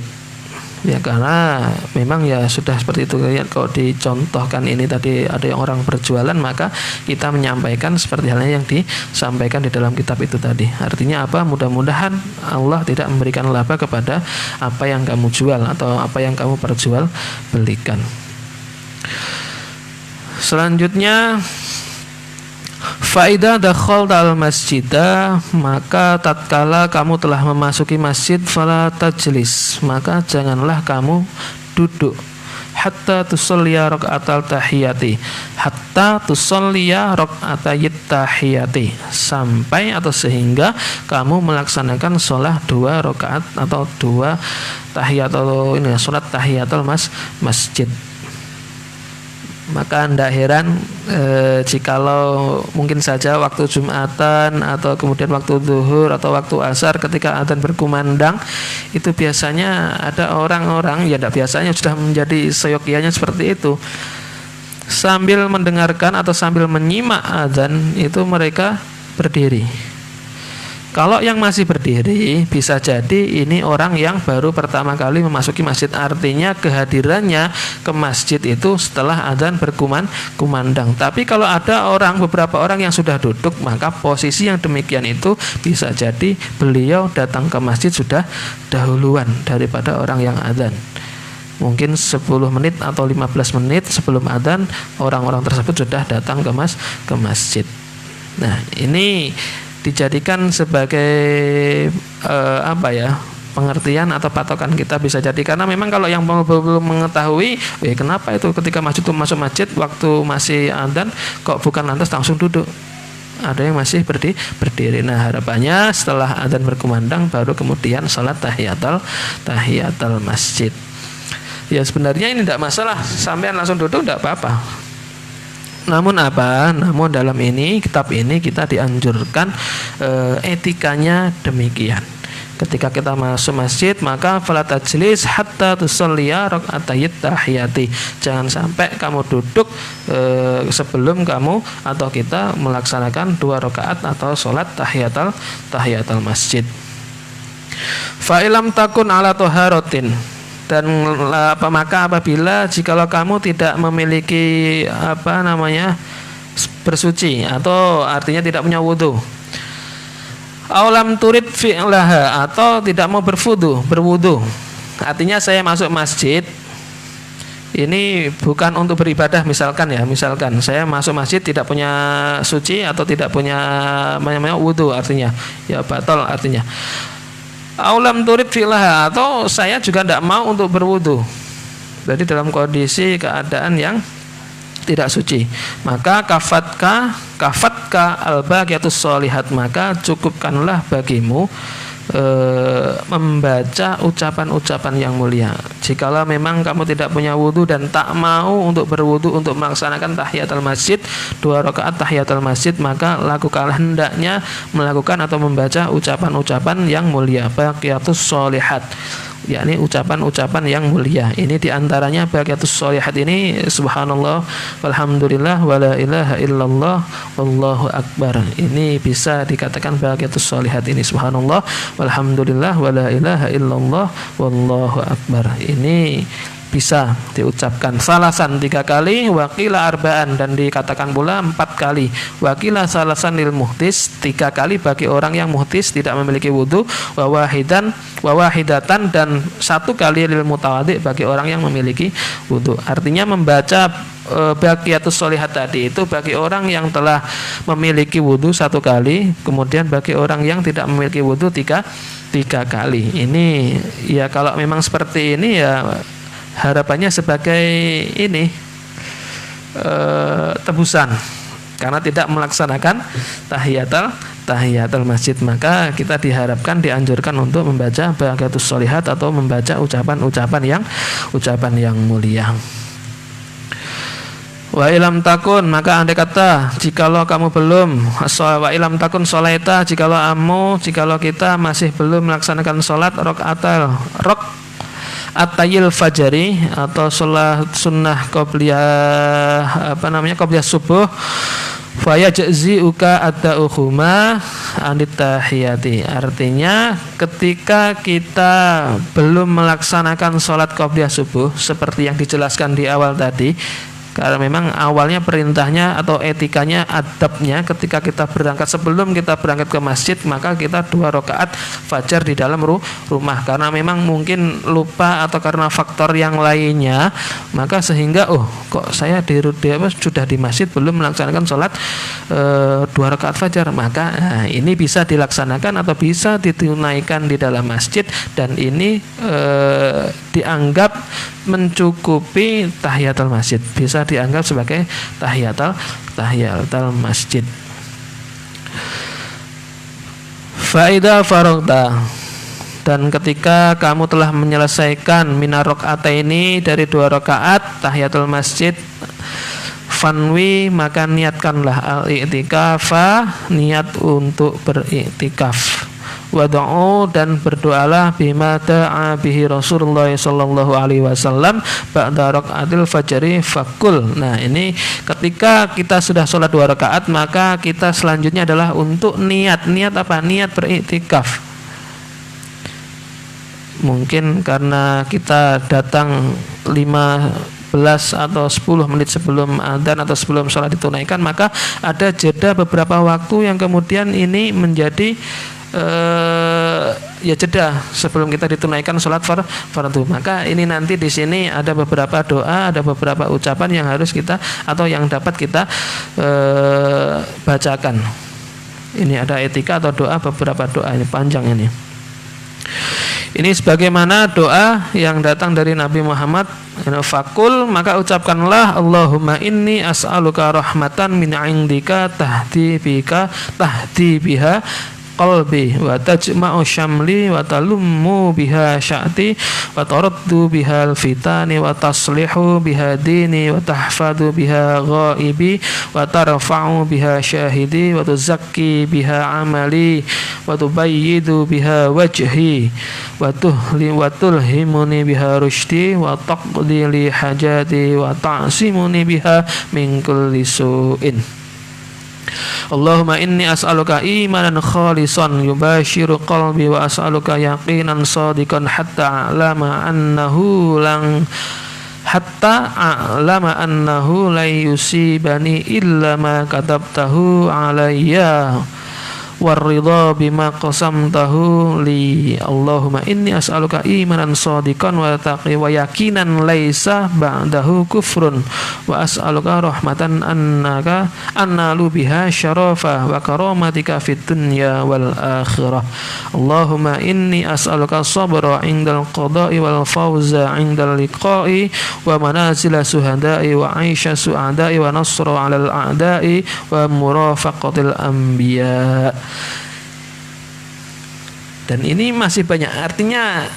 Ya, karena memang ya sudah seperti itu. Lihat kalau dicontohkan ini tadi ada yang orang berjualan, maka kita menyampaikan seperti halnya yang disampaikan di dalam kitab itu tadi. Artinya apa? Mudah-mudahan Allah tidak memberikan laba kepada apa yang kamu jual atau apa yang kamu perjual belikan. Selanjutnya, faida dakhalta al masjidah, maka tatkala kamu telah memasuki masjid, fala tajlis, maka janganlah kamu duduk, hatta tusalliya raka'atal tahiyati, hatta tusalliya raka'atayit tahiyati, sampai atau sehingga kamu melaksanakan sholat 2 rakaat atau 2 tahiyat atau ini sholat tahiyatul masjid. Maka tidak heran jikalau mungkin saja waktu Jumatan atau kemudian waktu zuhur atau waktu asar ketika adzan berkumandang, itu biasanya ada orang-orang, ya tidak biasanya, sudah menjadi seyogyanya seperti itu, sambil mendengarkan atau sambil menyimak adzan itu mereka berdiri. Kalau yang masih berdiri, bisa jadi ini orang yang baru pertama kali memasuki masjid. Artinya kehadirannya ke masjid itu setelah adzan berkumandang. Tapi kalau ada beberapa orang yang sudah duduk, maka posisi yang demikian itu bisa jadi beliau datang ke masjid sudah dahuluan daripada orang yang adzan. Mungkin 10 menit atau 15 menit sebelum adzan, orang-orang tersebut sudah datang ke masjid. Nah, ini dijadikan sebagai pengertian atau patokan kita bisa jadi, karena memang kalau yang belum mengetahui, kenapa itu ketika masuk masjid waktu masih adzan kok bukan lantas langsung duduk, ada yang masih berdiri. Nah, harapannya setelah adzan berkumandang baru kemudian salat tahiyatul masjid. Ya, sebenarnya ini tidak masalah, sampean langsung duduk tidak apa-apa. Namun dalam kitab ini kita dianjurkan etikanya demikian. Ketika kita masuk masjid, maka fala tajlis hatta tusalliya raka'atayit tahiyati. Jangan sampai kamu duduk sebelum kamu atau kita melaksanakan 2 rakaat atau sholat tahiyatul masjid. Fa ilam takun ala taharatin, dan maka apabila jikalau kamu tidak memiliki bersuci atau artinya tidak punya wudu, aulam turid fi'laha, atau tidak mau berwudu. Artinya saya masuk masjid ini bukan untuk beribadah, misalkan saya masuk masjid tidak punya suci atau tidak punya wudu, artinya ya batal artinya. Aulam turid filaha, atau saya juga tidak mau untuk berwudu, jadi dalam kondisi keadaan yang tidak suci, maka kafatka al-baqiyatus sholihat, maka cukupkanlah bagimu membaca ucapan-ucapan yang mulia. Jikalau memang kamu tidak punya wudu dan tak mau untuk berwudu untuk melaksanakan tahiyatul masjid 2 rakaat tahiyatul masjid, maka lakukanlah hendaknya melakukan atau membaca ucapan-ucapan yang mulia, baqiyatus sholihat, yakni ucapan-ucapan yang mulia. Ini diantaranya baqiyatus sholihat ini subhanallah walhamdulillah wala ilaha illallah wallahu akbar. Ini bisa dikatakan baqiyatus sholihat ini, subhanallah walhamdulillah wala ilaha illallah wallahu akbar. Ini bisa diucapkan salasan 3 kali, wakila arba'an, dan dikatakan pula 4 kali, wakila salasan lil muhtis, 3 kali bagi orang yang muhtis tidak memiliki wudu, wawahidatan, dan 1 kali lil mutawadhi bagi orang yang memiliki wudu. Artinya membaca baqiyatus sholihat tadi itu bagi orang yang telah memiliki wudu 1 kali, kemudian bagi orang yang tidak memiliki wudu 3 kali. Ini ya kalau memang seperti ini ya harapannya sebagai ini tebusan karena tidak melaksanakan tahiyatul masjid, maka kita dianjurkan untuk membaca baqiyatus sholihat atau membaca ucapan yang mulia. Wa ilam takun, maka andai kata jikalau kamu belum, wa ilam takun sholaita, jikalau kita masih belum melaksanakan sholat atayil fajari atau sholat sunnah qobliyah qobliyah subuh, faya ja'zi'uka ada'uhuma anit tahiyati. Artinya ketika kita belum melaksanakan sholat qobliyah subuh seperti yang dijelaskan di awal tadi, karena memang awalnya perintahnya atau etikanya, adabnya ketika kita berangkat, sebelum kita berangkat ke masjid, maka kita 2 rakaat fajar di dalam rumah. Karena memang mungkin lupa atau karena faktor yang lainnya, maka sehingga kok saya sudah di masjid belum melaksanakan sholat 2 rakaat fajar, maka ini bisa dilaksanakan atau bisa ditunaikan di dalam masjid, dan ini dianggap mencukupi tahiyatul masjid, bisa dianggap sebagai tahiyatul masjid. Faida faragta, dan ketika kamu telah menyelesaikan minar rakaataini dari 2 rakaat tahiyatul masjid, fanwi, maka niatkanlah al-i'tikafa, niat untuk beriktikaf. Wad'u, dan berdoalah bima da'a bihi Rasulullah sallallahu alaihi wasallam ba'da rakaatil fajri fakul. Nah, ini ketika kita sudah sholat 2 rakaat, maka kita selanjutnya adalah untuk niat apa? Niat beriktikaf. Mungkin karena kita datang 15 atau 10 menit sebelum adzan atau sebelum sholat ditunaikan, maka ada jeda beberapa waktu yang kemudian ini menjadi jeda sebelum kita ditunaikan sholat fardu. Maka ini nanti di sini ada beberapa doa, ada beberapa ucapan yang harus kita atau yang dapat kita bacakan. Ini ada etika atau doa, beberapa doa, ini panjang ini. Ini sebagaimana doa yang datang dari Nabi Muhammad, fakul, maka ucapkanlah Allahumma inni as'aluka rahmatan min indika tahdi biha qalbi wa tajma'u syamli wa talummu biha sya'ti wa taraddu bihal fitani wa taslihu biha dini wa tahfadu biha ghaibi wa tarfa'u biha syahidi wa tuzakki biha amali wa tubayyidu biha wajhi wa tulhimuni biha rushdi wa taqdi li hajati wa ta'simuni biha min kulli su'in. Allahumma inni as'aluka imanan khalisan yubashiru qalbi wa as'aluka yaqinan sadiqan hatta a'lama annahu la yusibani illa ma katabtahu alayya warridha bima qasamtahu li. Allahumma inni as'aluka imanan shadiqan wa taqi wa yaqinan laisa ba'dahu kufrun wa as'aluka rahmatan annaka annalu biha syarafa wa karamatika fid dunya wal akhirah. Allahumma inni as'aluka sabra 'indal qada'i wal fawza 'indal liqa'i wa manazila suhada'i wa 'aisha su'ada'i wa nasra 'alal a'da'i wa murafaqatil anbiya. Dan ini masih banyak, artinya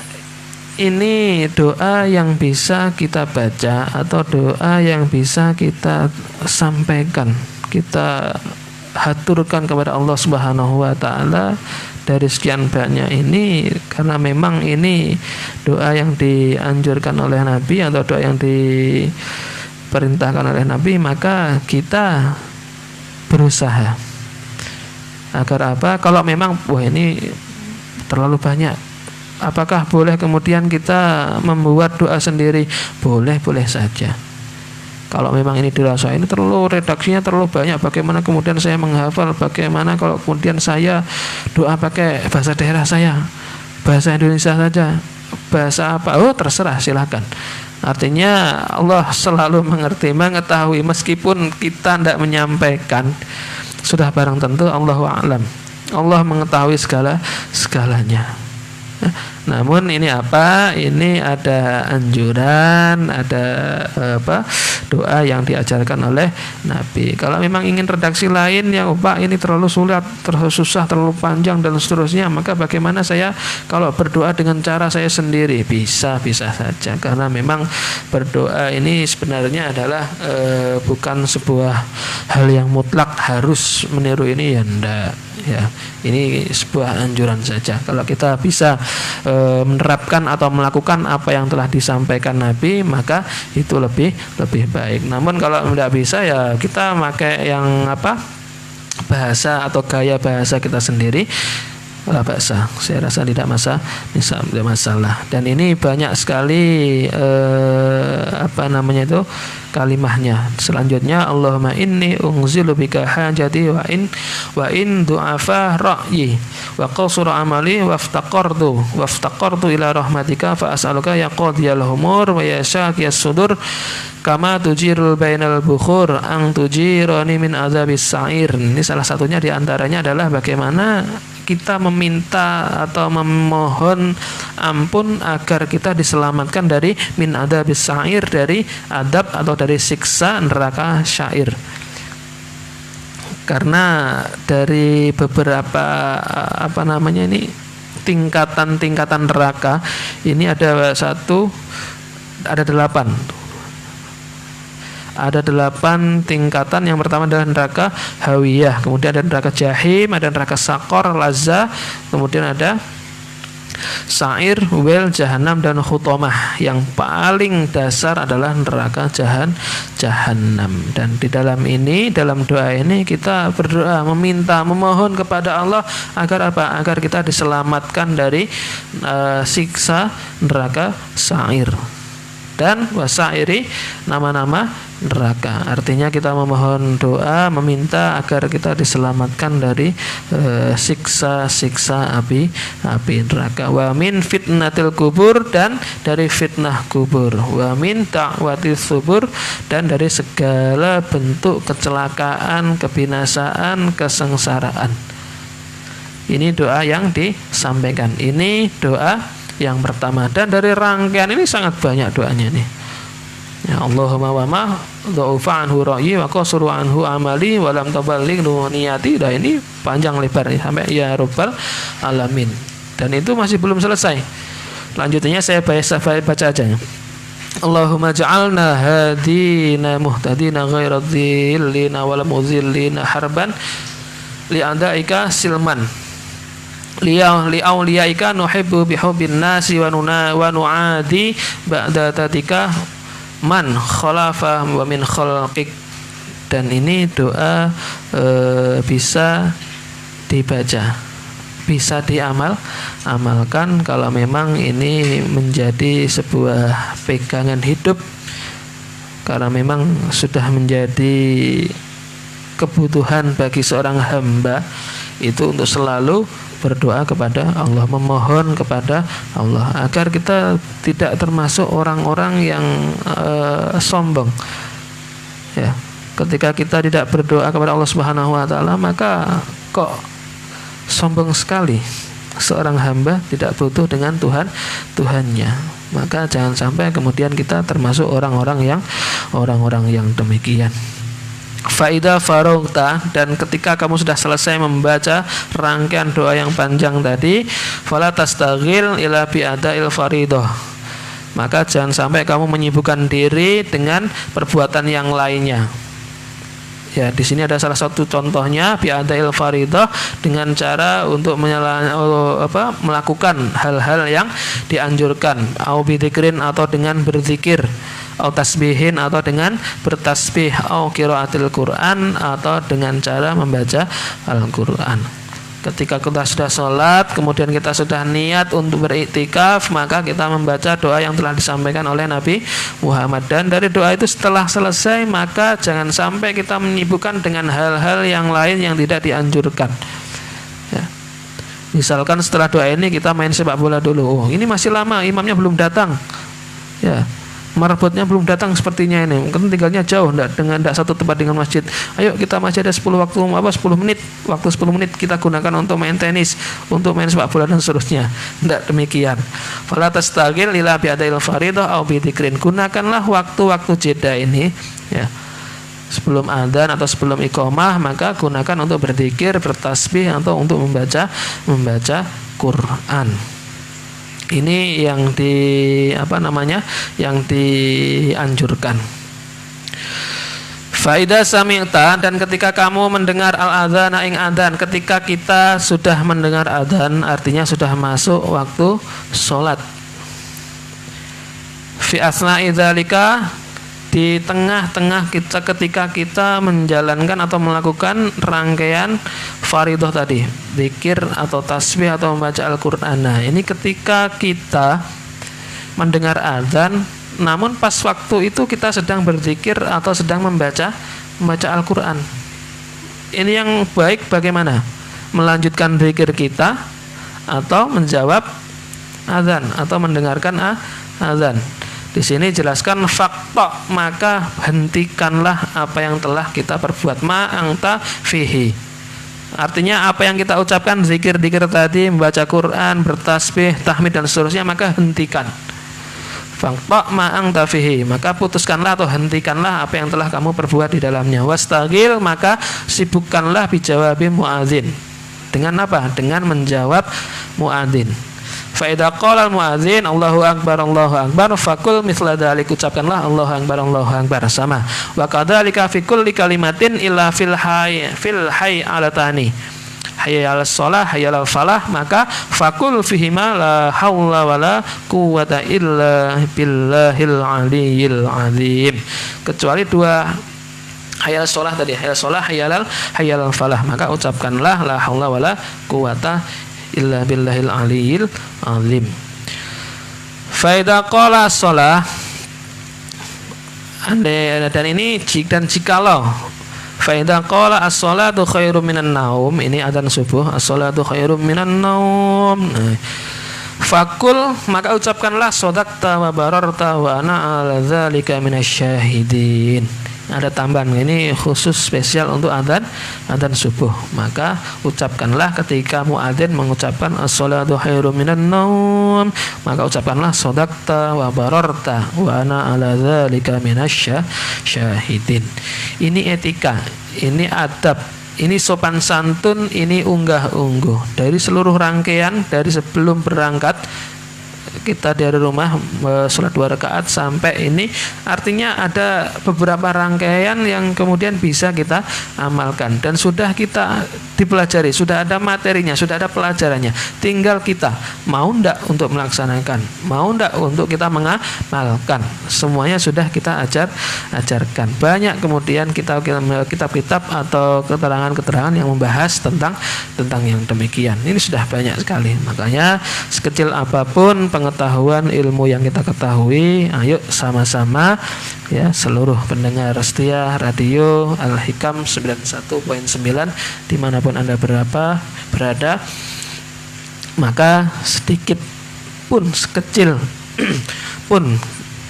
ini doa yang bisa kita baca atau doa yang bisa kita sampaikan, kita haturkan kepada Allah Subhanahu wa taala dari sekian banyak ini, karena memang ini doa yang dianjurkan oleh Nabi atau doa yang diperintahkan oleh Nabi, maka kita berusaha agar apa? Kalau memang ini terlalu banyak, apakah boleh kemudian kita membuat doa sendiri? Boleh saja. Kalau memang ini dirasa ini terlalu, redaksinya terlalu banyak, bagaimana kemudian saya menghafal? Bagaimana kalau kemudian saya doa pakai bahasa daerah saya, bahasa Indonesia saja, bahasa apa? Terserah, silakan. Artinya Allah selalu mengerti, mengetahui, meskipun kita tidak menyampaikan, sudah barang tentu Allahu a'lam, Allah mengetahui segalanya. Namun ini apa? Ini ada anjuran, ada doa yang diajarkan oleh Nabi. Kalau memang ingin redaksi lain yang Pak ini terlalu sulit, terlalu susah, terlalu panjang dan seterusnya, maka bagaimana saya kalau berdoa dengan cara saya sendiri? Bisa saja, karena memang berdoa ini sebenarnya adalah bukan sebuah hal yang mutlak harus meniru ini, ya enggak ya. Ini sebuah anjuran saja. Kalau kita bisa menerapkan atau melakukan apa yang telah disampaikan Nabi, maka itu lebih baik. Namun kalau tidak bisa, ya kita pakai yang bahasa atau gaya bahasa kita sendiri. Bahasa, saya rasa tidak masalah. Dan ini banyak sekali kalimahnya. Selanjutnya, Allahumma inni unzilu bika hajati wa in du'afa ra'yi wa qasura amali waftaqartu ila rahmatika fa as'aluka ya qadiyal umur wa ya syaqiyas sudur kama tujirul bainal bukhur ang tujirani min azabis sa'ir. Ini salah satunya diantaranya adalah bagaimana kita meminta atau memohon ampun agar kita diselamatkan dari min adzabis sa'ir, dari adab atau dari siksa neraka syair. Karena dari beberapa tingkatan neraka ini ada 8 tingkatan. Yang pertama adalah neraka hawiyah, kemudian ada neraka jahim, ada neraka sakor, lazza, kemudian ada sa'ir, wel, jahanam, dan khutomah. Yang paling dasar adalah neraka jahanam. Dan di dalam doa ini kita berdoa, memohon kepada Allah agar apa? Agar kita diselamatkan dari siksa neraka sa'ir dan wasairi, nama-nama neraka. Artinya kita memohon doa, meminta agar kita diselamatkan dari siksa-siksa api neraka. Wa min fitnatil kubur, dan dari fitnah kubur. Wa min ta'watil subur, dan dari segala bentuk kecelakaan, kebinasaan, kesengsaraan. Ini doa yang disampaikan. Ini doa yang pertama, dan dari rangkaian ini sangat banyak doanya nih. Ya Allahumma wa ma dha'ufa anhu ra'yi wa qasuru anhu amali wa lam taballigh niyati. Dah ini panjang lebar nih, sampai ya rabbal alamin. Dan itu masih belum selesai. Lanjutnya saya baca aja. Allahumma ja'alna hadina muhtadina ghaira dhillina wal muzillina harban li'adaika silman li'auliyaika nuhibbu bihubbin nasi wa nu'adi ba'da tatika man khalafa wa min khalqik. Dan ini doa bisa dibaca, bisa diamalkan kalau memang ini menjadi sebuah pegangan hidup, karena memang sudah menjadi kebutuhan bagi seorang hamba itu untuk selalu berdoa kepada Allah, memohon kepada Allah agar kita tidak termasuk orang-orang yang sombong. Ya, ketika kita tidak berdoa kepada Allah Subhanahu wa taala, maka kok sombong sekali seorang hamba tidak butuh dengan Tuhannya. Maka jangan sampai kemudian kita termasuk orang-orang yang demikian. Faida farogta, dan ketika kamu sudah selesai membaca rangkaian doa yang panjang tadi, fala tastaghil ila bi'ada'il faridah, maka jangan sampai kamu menyibukkan diri dengan perbuatan yang lainnya. Ya, di sini ada salah satu contohnya bi'ada'il faridah, dengan cara untuk melakukan hal-hal yang dianjurkan, au bidzikrin, atau dengan berzikir, au tasbihin, atau dengan bertasbih, au qiraatil Quran, atau dengan cara membaca Al-Quran. Ketika kita sudah sholat, kemudian kita sudah niat untuk beriktikaf, maka kita membaca doa yang telah disampaikan oleh Nabi Muhammad. Dan dari doa itu setelah selesai, maka jangan sampai kita menyibukkan dengan hal-hal yang lain yang tidak dianjurkan. Ya. Misalkan setelah doa ini kita main sepak bola dulu. Oh, ini masih lama, imamnya belum datang. Ya. marbotnya belum datang sepertinya ini, mungkin tinggalnya jauh, tidak satu tempat dengan masjid. Ayo kita masih ada 10 menit, waktu 10 menit kita gunakan untuk main tenis, untuk main sepak bola dan seterusnya. Tidak demikian. Fala tastagil ila bi'adail faridah au bidzikrin. Gunakanlah waktu-waktu jeda ini, ya, sebelum adzan atau sebelum iqamah, maka gunakan untuk berzikir, bertasbih, atau untuk membaca Quran. Ini yang yang dianjurkan. Faida sami'ta, dan ketika kamu mendengar al-adzana ing adzan, ketika kita sudah mendengar adzan artinya sudah masuk waktu sholat. Fi asna'i dzalika, di tengah-tengah kita ketika kita menjalankan atau melakukan rangkaian faridah tadi, zikir atau tasbih atau membaca Al-Qur'an. Nah, ini ketika kita mendengar azan, namun pas waktu itu kita sedang berzikir atau sedang membaca Al-Qur'an. Ini yang baik bagaimana? Melanjutkan zikir kita atau menjawab azan atau mendengarkan azan. Di sini jelaskan fakta, maka hentikanlah apa yang telah kita perbuat, ma'angta fihi. Artinya apa yang kita ucapkan, zikir-zikir tadi, membaca Quran, bertasbih, tahmid dan seterusnya, maka hentikan. Fakta ma'angta fihi, maka putuskanlah atau hentikanlah apa yang telah kamu perbuat di dalamnya. Wastagil, maka sibukkanlah bijawabi muadzin. Dengan apa? Dengan menjawab muadzin. Fa idza qala al-muadzin Allahu akbar fakul mithla dzalik, ucapkanlah Allahu akbar sama. Wa kadzalika fi kulli kalimatin illa fil hayy alatani, hayy 'alas shalah, hayy 'alal falah, maka fakul fihima la haula wala quwwata illa billahil aliyyil azim. Kecuali dua hayal sholah tadi, hayal sholah, hayal falah, maka ucapkanlah la haula wala quwwata illa billahil aliyil azim. Fa idza qala shalah, dan ini jikalau fa idza qala as-shalatu khairum minan naum, ini adzan subuh, as-shalatu khairum minan naum. Fakul, maka ucapkanlah shadaqta wa bararta wa ana ala dzalika minasyahidin. Ada tambahan, ini khusus spesial untuk adzan subuh. Maka ucapkanlah ketika muadzin mengucapkan as-shalatu khairum minan naum, maka ucapkanlah shadaqta wa bararta wa ana ala dzalika minasyahidin. Ini etika, ini adab, ini sopan santun, ini unggah-ungguh dari seluruh rangkaian, dari sebelum berangkat kita dari rumah sholat 2 rakaat sampai ini, artinya ada beberapa rangkaian yang kemudian bisa kita amalkan dan sudah kita dipelajari, sudah ada materinya, sudah ada pelajarannya. Tinggal kita mau ndak untuk melaksanakan, mau ndak untuk kita mengamalkan. Semuanya sudah kita ajarkan. Banyak kemudian kitab-kitab atau keterangan-keterangan yang membahas tentang yang demikian. Ini sudah banyak sekali. Makanya sekecil apapun pengetahuan ilmu yang kita ketahui, ayo sama-sama ya seluruh pendengar setia radio Al-Hikam 91.9 dimanapun Anda berada, maka sedikit pun, sekecil pun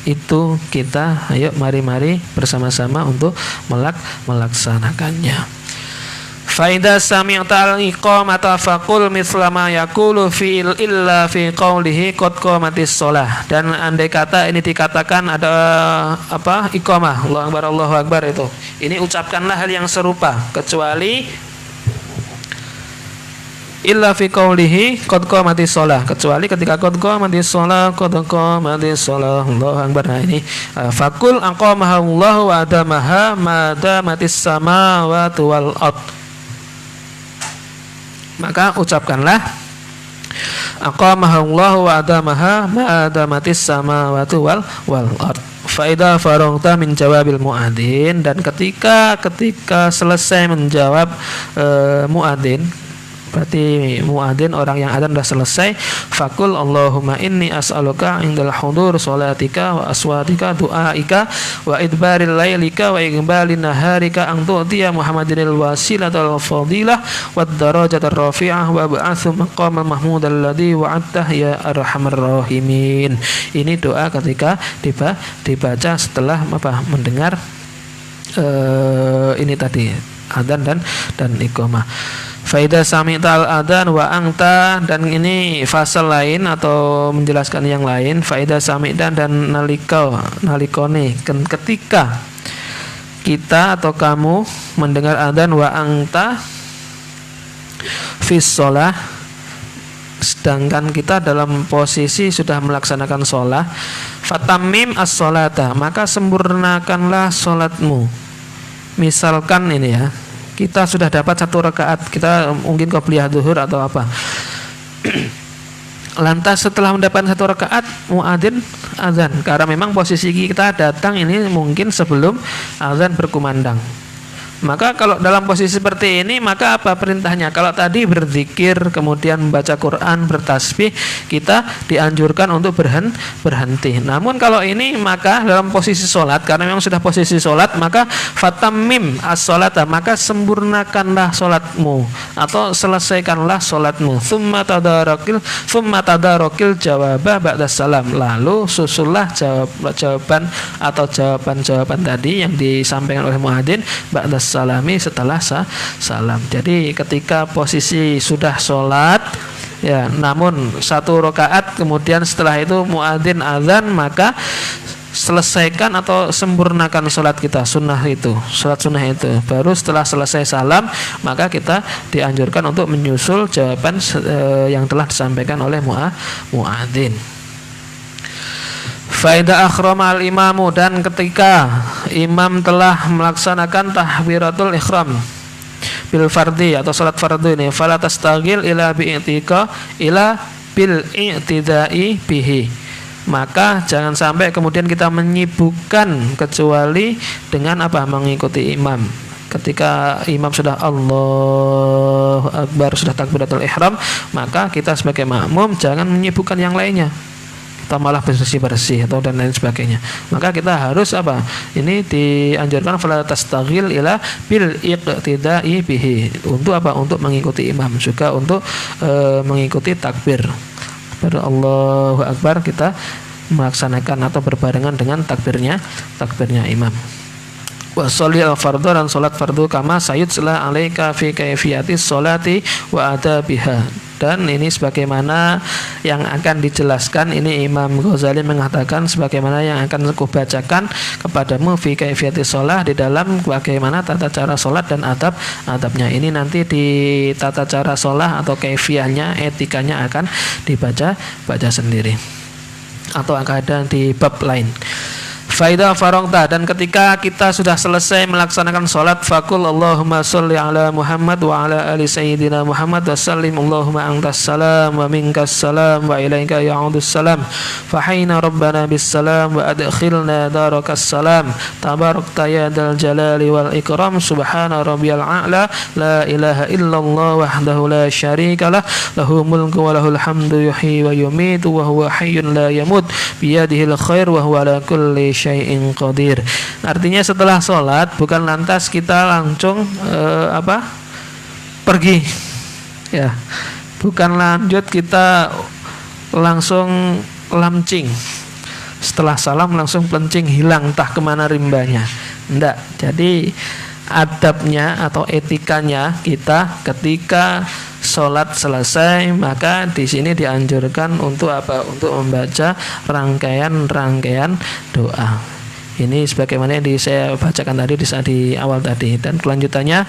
itu kita ayo mari bersama-sama untuk melaksanakannya. Faida sami'ta al-iqamata faqul mithla ma yaqulu fi illa fi qawlihi qad qamatis shalah. Dan andai kata ini dikatakan ada iqamah, Allahu akbar itu. Ini ucapkanlah hal yang serupa kecuali illa fi qawlihi qad qamatis shalah, kecuali ketika qad qamatis shalah, Allahu akbar. Nah, ini faqul aqamaha Allahu wa adamaha ma damatis samawati wal ard. Maka ucapkanlah aqamahullahu wa adamaha ma adamatis samawati wal ard. Fa idza faragta min jawabil muadzin, dan ketika selesai menjawab muadzin Berarti muadzin orang yang adzan sudah selesai, fakul Allahumma inni as'aluka indal hudur sholatika wa aswatika du'aika wa idbaril lailika wa iqbalin naharika an tu'tiya Muhammadinil wasilatal fadilah wad darajatar rafi'ah wa ba'atsu maqamal mahmudal ladzi wa'adtah ya arhamar rahimin. Ini doa ketika dibaca setelah mendengar ini tadi adzan dan iqamah. Faida sami'tal adzan wa anta, dan ini fasal lain atau menjelaskan yang lain. Faida sami'tan dan nalikone ketika kita atau kamu mendengar adzan wa anta fis shalah, sedangkan kita dalam posisi sudah melaksanakan sholat, fatamim as-sholata, maka sempurnakanlah sholatmu. Misalkan ini ya, kita sudah dapat 1 rakaat, kita mungkin qobliyah zuhur atau apa. Lantas setelah mendapat 1 rakaat, muadzin azan, karena memang posisi kita datang ini mungkin sebelum azan berkumandang. Maka kalau dalam posisi seperti ini, maka apa perintahnya? Kalau tadi berzikir, kemudian membaca Quran, bertasbih, kita dianjurkan untuk berhenti. Namun kalau ini, maka dalam posisi sholat, karena memang sudah posisi sholat, maka fatamim as-sholata, maka sempurnakanlah sholatmu atau selesaikanlah sholatmu. Thumma tadarokil jawabah ba'da salam, lalu susullah jawaban atau jawaban tadi yang disampaikan oleh muadzin ba'da salami, setelah salam. Jadi ketika posisi sudah sholat ya, namun 1 rakaat kemudian setelah itu muadzin azan, maka selesaikan atau sempurnakan sholat kita, sholat sunnah itu. Baru setelah selesai salam, maka kita dianjurkan untuk menyusul jawaban yang telah disampaikan oleh muadzin. Faida akhrama al-imamu, dan ketika imam telah melaksanakan tahbiratul ihram bil fardhi atau salat fardu ini, fala tastaghil ila bil i'tidai bihi, maka jangan sampai kemudian kita menyibukkan kecuali dengan mengikuti imam. Ketika imam sudah Allahu Akbar, sudah takbiratul ihram, maka kita sebagai makmum jangan menyibukkan yang lainnya, kita malah bersih-bersih atau dan lain sebagainya. Maka kita harus ini dianjurkan fala tastaghil ila bil iqtidai bihi, untuk untuk mengikuti imam, juga untuk mengikuti takbir pada Allahu Akbar, kita melaksanakan atau berbarengan dengan takbirnya imam. Wa sholli al-fardhu, dan salat fardu kama sayudsla alaika fi kaifiyatis sholati wa adabiha, dan ini sebagaimana yang akan dijelaskan, ini Imam Ghazali mengatakan sebagaimana yang akan aku bacakan kepadamu fi kaifiyatis sholah, di dalam bagaimana tata cara sholat dan adabnya. Ini nanti di tata cara sholah atau kaifiyahnya, etikanya akan dibaca sendiri atau akan ada di bab lain. Faida farongta, dan ketika kita sudah selesai melaksanakan sholat, fakul Allahumma sholli ala Muhammad wa ala ali sayyidina Muhammad wa sallim Allahumma antas salam wa minkas salam wa ilaika ya'udus salam fahayna rabbana bis salam wa adkhilna darakas salam tabarakta ya dal jalali wal ikram subhana rabbiyal a'la la ilaha illallah wahdahu la syarikalah lahu mulku wa lahul hamdu yuhyi wa yumitu wa huwa hayyun la yamut biyadihil khair wa huwa ala kulli syai'in qadir. Artinya setelah sholat bukan lantas kita langsung pergi ya, bukan lanjut kita langsung lamcing, setelah salam langsung pelencing hilang entah kemana rimbanya. Enggak. Jadi adabnya atau etikanya, kita ketika sholat selesai, maka di sini dianjurkan untuk untuk membaca rangkaian doa. Ini sebagaimana yang saya bacakan tadi di awal tadi, dan kelanjutannya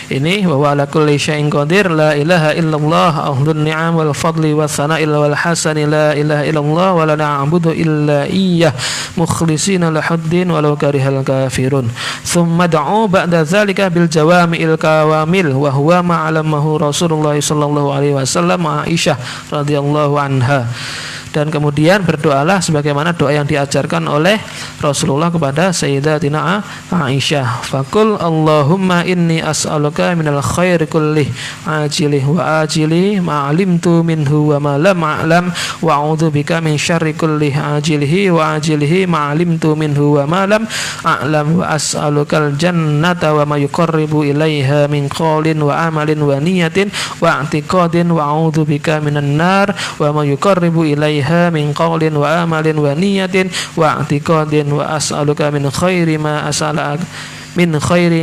ini wa ala kulli syai'in qadir la ilaha illallah ahlun ni'am wal fadli was sana'il wal hasani la ilaha illallah wa la na'budu illa iyyah mukhlishina lahuddin walau karihal kafirun. Thumma da'u ba'da dzalika bil jawami'il kawamil wa huwa ma'alamahu Rasulullah sallallahu alaihi wasallam Aisyah radhiyallahu anha. Dan kemudian berdoalah sebagaimana doa yang diajarkan oleh Rasulullah kepada Sayyidatina Aisyah. Faqul Allahumma inni as'aluka minal khairi kullih ajilih wa ajilih ma 'alimtu minhu wa ma lam a'lam wa a'udzu bika min syarri kullih ajilihi wa ajilihi ma 'alimtu minhu wa ma lam a'lam wa as'alukal jannata wa ma yuqarribu ilaiha min qaulin wa amalin wa niyatin wa i'tiqadin wa a'udzu bika minan nar wa ma yuqarribu ilaiha min qaulin wa amalin wa niyatin wa i'tiqadin wa as'aluka min khairi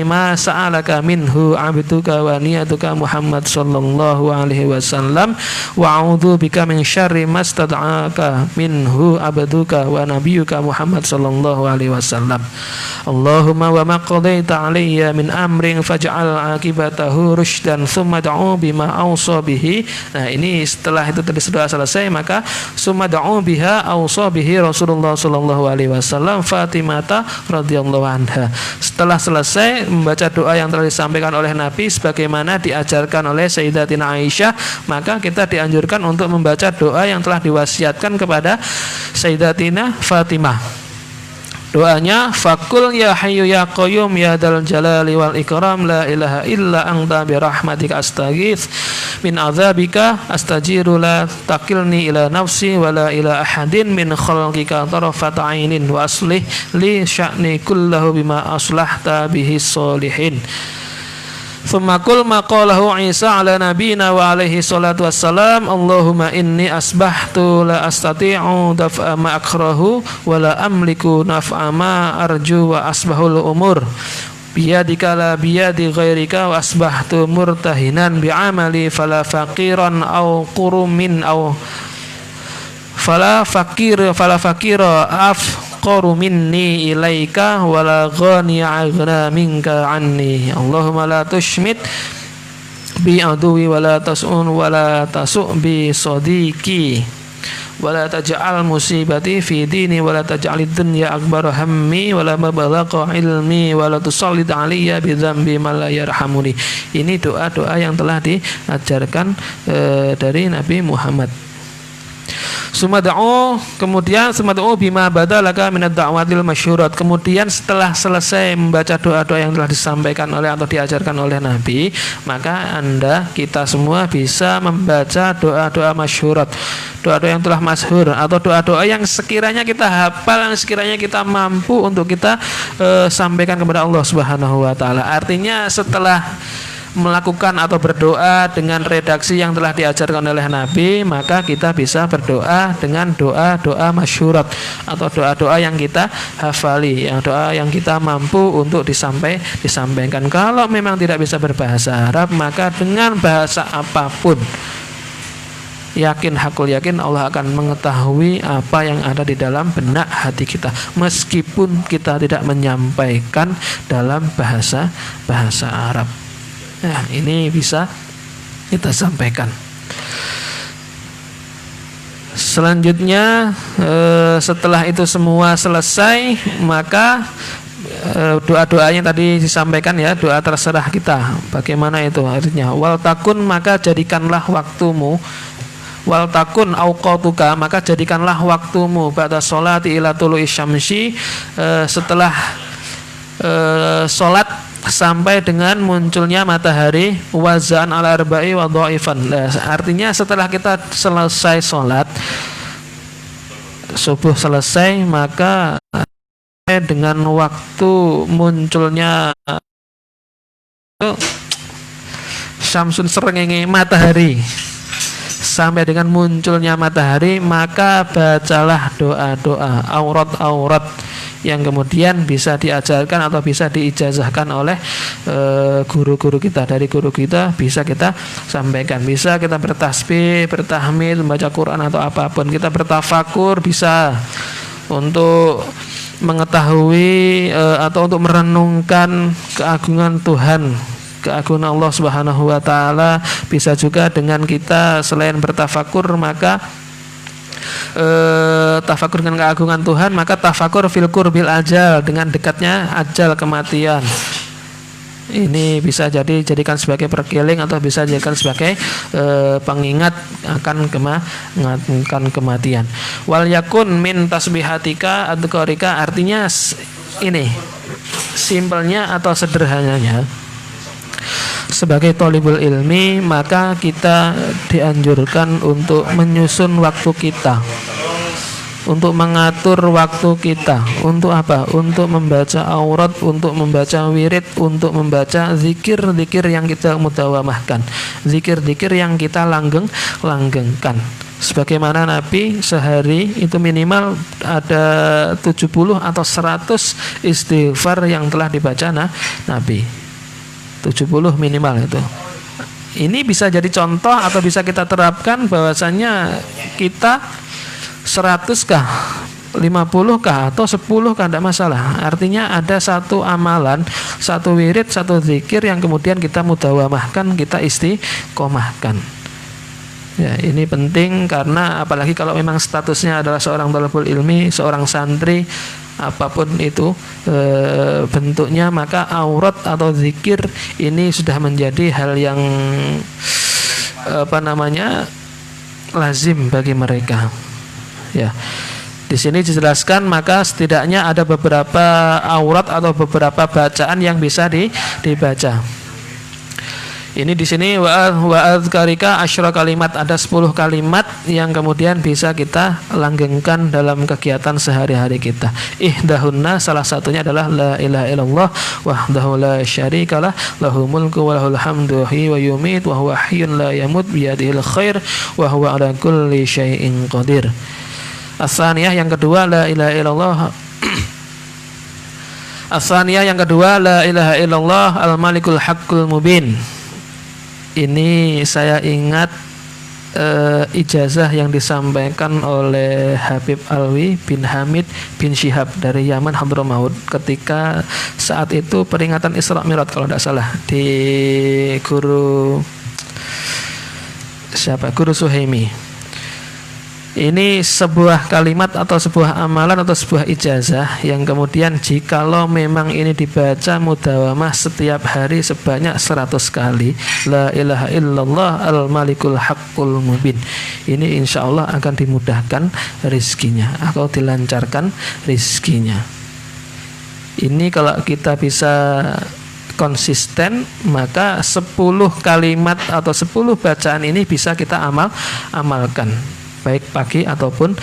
ma sa'alaka minhu 'abduka wa niyatuka Muhammad sallallahu alaihi wasallam wa a'udzu bika min syarri mastad'aka minhu 'abduka wa nabiyyuka Muhammad sallallahu alaihi wasallam. Allahumma wa ma qadaita 'alayya min amrin faj'al 'aqibatahu rusydan tsumma da'u bima awsa bihi. Nah, ini setelah itu tadi sudah selesai, maka tsumma da'u biha awsa bihi Rasulullah sallallahu alaihi wasallam Fatimah radhiyallahu anha. Setelah selesai membaca doa yang telah disampaikan oleh Nabi sebagaimana diajarkan oleh Sayyidatina Aisyah, maka kita dianjurkan untuk membaca doa yang telah diwasiatkan kepada Sayyidatina Fatimah. Doanya, faqul ya hayyu ya qayyum ya dzal jalali wal ikram la ilaha illa anta bi rahmatika astaghits min adzabika astajiru la taqilni ila nafsi wa la ila ahadin min khalqika tarafat ainin wa aslih li sya'ni kullahu bima aslahta bihi sholihin. Thumma qul ma qalahu Isa ala nabiyina wa alaihi salatu wassalam Allahumma inni asbahtu la astati'u daf'a ma akrahu wa la amliku naf'a ma arju wa asbahul umur biyadika la biyadi ghairika wa asbahtu murtahinan bi'amali fala faqiran aw qurumin aw fala fakira afqaru minni ilaika wala ghaniya aghna minka anni. Allahumma la tushmit bi aduwi wala tas'un wala tasu' bi sadiqi wala taj'al musibati fi dini wala taj'alid dunya akbar hammi wala mabalagha ilmi wala tusallid alayya bi dzambi man la yarhamuni. Ini doa-doa yang telah diajarkan dari Nabi Muhammad. Kemudian sumad'u bima badalaka minad da'watil masyhurat. Kemudian setelah selesai membaca doa-doa yang telah disampaikan oleh atau diajarkan oleh Nabi, maka kita semua bisa membaca doa-doa masyhurat, doa-doa yang telah masyhur atau doa-doa yang sekiranya kita hafal, yang sekiranya kita mampu untuk kita sampaikan kepada Allah Subhanahu wa taala. Artinya setelah melakukan atau berdoa dengan redaksi yang telah diajarkan oleh Nabi, maka kita bisa berdoa dengan doa-doa masyhurat atau doa-doa yang kita hafali, yang doa yang kita mampu untuk disampaikan. Kalau memang tidak bisa berbahasa Arab, maka dengan bahasa apapun, hakul yakin Allah akan mengetahui apa yang ada di dalam benak hati kita, meskipun kita tidak menyampaikan dalam bahasa Arab. Nah, ini bisa kita sampaikan. Selanjutnya, setelah itu semua selesai, maka doa-doa yang tadi disampaikan ya, doa terserah kita. Bagaimana itu artinya? Wal takun, maka jadikanlah waktumu. Wal takun auqatuka, maka jadikanlah waktumu ba'da sholati ila tulu'i syamsi, setelah sholat sampai dengan munculnya matahari, wazan ala arba'i wa dhaifan. Artinya setelah kita selesai sholat subuh selesai, maka dengan waktu munculnya syamsun srengenge matahari, sampai dengan munculnya matahari, maka bacalah doa-doa aurat-aurat yang kemudian bisa diajarkan atau bisa diijazahkan oleh guru-guru kita. Dari guru kita bisa kita sampaikan, bisa kita bertasbih, bertahmid, membaca Quran atau apapun. Kita bertafakur bisa untuk mengetahui atau untuk merenungkan keagungan Tuhan, keagungan Allah Subhanahu wa taala. Bisa juga dengan kita selain bertafakur, maka tafakur dengan keagungan Tuhan, maka tafakur fil qurbil ajal, dengan dekatnya ajal kematian. Ini bisa jadikan sebagai perkeling atau bisa jadikan sebagai pengingat akan kematian. Wal yakun min tasbihatika adkorika, artinya ini simpelnya atau sederhananya, sebagai thalibul ilmi maka kita dianjurkan untuk menyusun waktu kita, untuk mengatur waktu kita. Untuk apa? Untuk membaca aurat, untuk membaca wirid, untuk membaca zikir-zikir yang kita mudawamahkan, zikir-zikir yang kita langgengkan. Sebagaimana Nabi sehari itu minimal ada 70 atau 100 istighfar yang telah dibaca Nabi. 70 minimal itu. Ini bisa jadi contoh atau bisa kita terapkan bahwasanya kita 100 kah, 50 kah, atau 10 kah, tidak masalah. Artinya ada satu amalan, satu wirid, satu zikir yang kemudian kita mudawamahkan, kita istiqomahkan. Ya, ini penting karena apalagi kalau memang statusnya adalah seorang thalibul ilmi, seorang santri, apapun itu bentuknya, maka aurat atau zikir ini sudah menjadi hal yang lazim bagi mereka. Ya, di sini dijelaskan maka setidaknya ada beberapa aurat atau beberapa bacaan yang bisa dibaca. Ini di sini wa adzkarika asyra kalimat, ada 10 kalimat yang kemudian bisa kita langgengkan dalam kegiatan sehari-hari kita. Ihdahunna, salah satunya adalah la ilaha illallah wahdahu la syarikalah lahul mulku wa lahul hamdu wa yumit wa huwa hayyun la yamut biyadihil khair wa huwa ala kulli syai'in qadir. As-saniyah, yang kedua, la ilaha illallah. As-saniyah, yang kedua, la ilaha illallah al-malikul haqqul mubin. Ini saya ingat ijazah yang disampaikan oleh Habib Alwi bin Hamid bin Syihab dari Yaman Hadramaut ketika saat itu peringatan Isra Mi'raj kalau tidak salah di Guru Suhaimi. Ini sebuah kalimat atau sebuah amalan atau sebuah ijazah yang kemudian jikalau memang ini dibaca mudawamah setiap hari sebanyak 100 kali, la ilaha illallah al-malikul haqqul mubin, ini insya Allah akan dimudahkan rizkinya atau dilancarkan rizkinya. Ini kalau kita bisa konsisten, maka 10 kalimat atau 10 bacaan ini bisa kita amalkan, baik pagi ataupun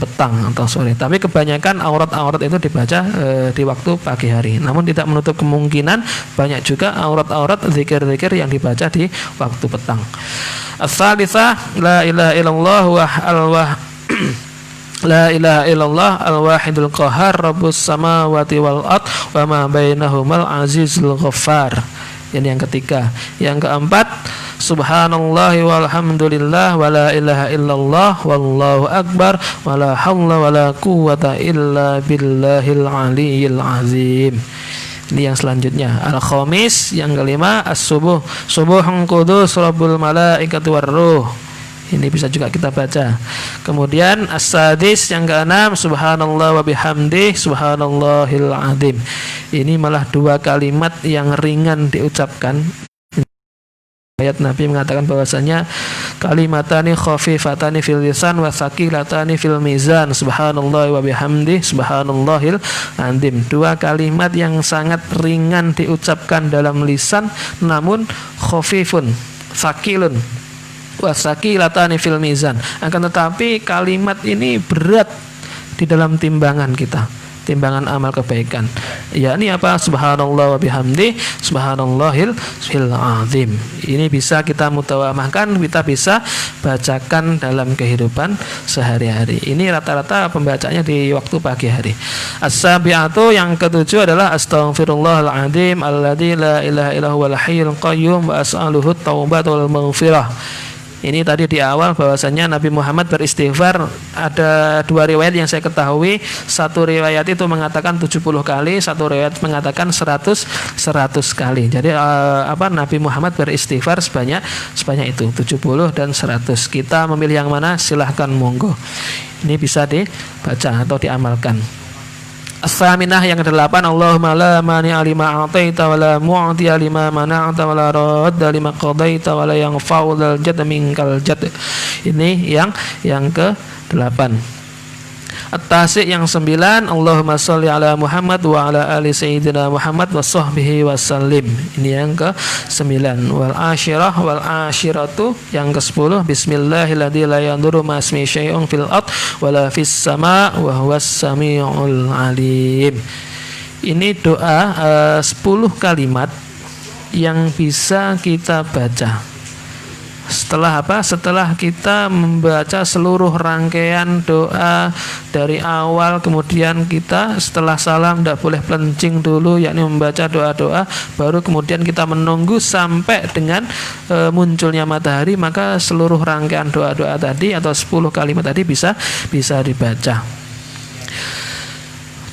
petang atau sore. Tapi kebanyakan aurat-aurat itu dibaca di waktu pagi hari. Namun tidak menutup kemungkinan banyak juga aurat-aurat zikir-zikir yang dibaca di waktu petang. As-salisah, la ilaha illallah la ilaha illallah al-wahidul qahar rabbus samawati wal ard wa ma bainahumal azizul ghaffar. Ini yang ketiga. Yang keempat, subhanallah walhamdulillah wala ilaha illallah wallahu akbar wala haula wala quwata illa billahil aliyyil azim. Ini yang selanjutnya. Al-khamis, yang kelima, as-subuh, subuhun qudus rabbul malaikati warruh. Ini bisa juga kita baca. Kemudian as-sadis, yang keenam, subhanallah wa bihamdih subhanallahil azim. Ini malah 2 kalimat yang ringan diucapkan. Ayat Nabi mengatakan bahwasanya kalimatani khafifatani fil lisan wa tsaqilatani fil mizan subhanallah wa bihamdih subhanallahil azim. 2 kalimat yang sangat ringan diucapkan dalam lisan namun khafifun tsaqilun wasaqilatani fil mizan. Akan tetapi kalimat ini berat di dalam timbangan kita, timbangan amal kebaikan. Yakni apa? Subhanallah wa bihamdi subhanallahil azim. Ini bisa kita mutawamahkan, kita bisa bacakan dalam kehidupan sehari-hari. Ini rata-rata pembacanya di waktu pagi hari. As-sabi'atu, yang ketujuh adalah astaghfirullahal azim alladzi la ilaha illa huwal hayyul qayyum wa as'aluhu taubat wal maghfirah. Ini tadi di awal bahwasanya Nabi Muhammad beristighfar ada 2 riwayat yang saya ketahui. Satu riwayat itu mengatakan 70 kali, satu riwayat mengatakan 100 kali. Jadi Nabi Muhammad beristighfar sebanyak itu 70 dan 100. Kita memilih yang mana? Silahkan, monggo. Ini bisa dibaca atau diamalkan. As-saminah yang ke-8, Allahumma la mani'a lima a'taita wa la mu'tiya lima mana'ta wa la radda lima qadaita wa la yanfa'u dzal jadd minkal jadd. Ini yang ke-8. At-tasi' yang 9, Allahumma sholli ala Muhammad wa ala ali sayyidina Muhammad wa sahbihi wa sallim. Ini yang ke-9. Wal asyiratu yang ke-10, bismillahilladzi la yadurru ma'asmi syai'un fil ard wa la fis sama' wa huwas samiul alim. Ini doa 10 kalimat yang bisa kita baca. Setelah apa? Setelah kita membaca seluruh rangkaian doa dari awal, kemudian kita setelah salam tidak boleh pelencing dulu, yakni membaca doa-doa, baru kemudian kita menunggu sampai dengan munculnya matahari, maka seluruh rangkaian doa-doa tadi atau 10 kalimat tadi bisa dibaca.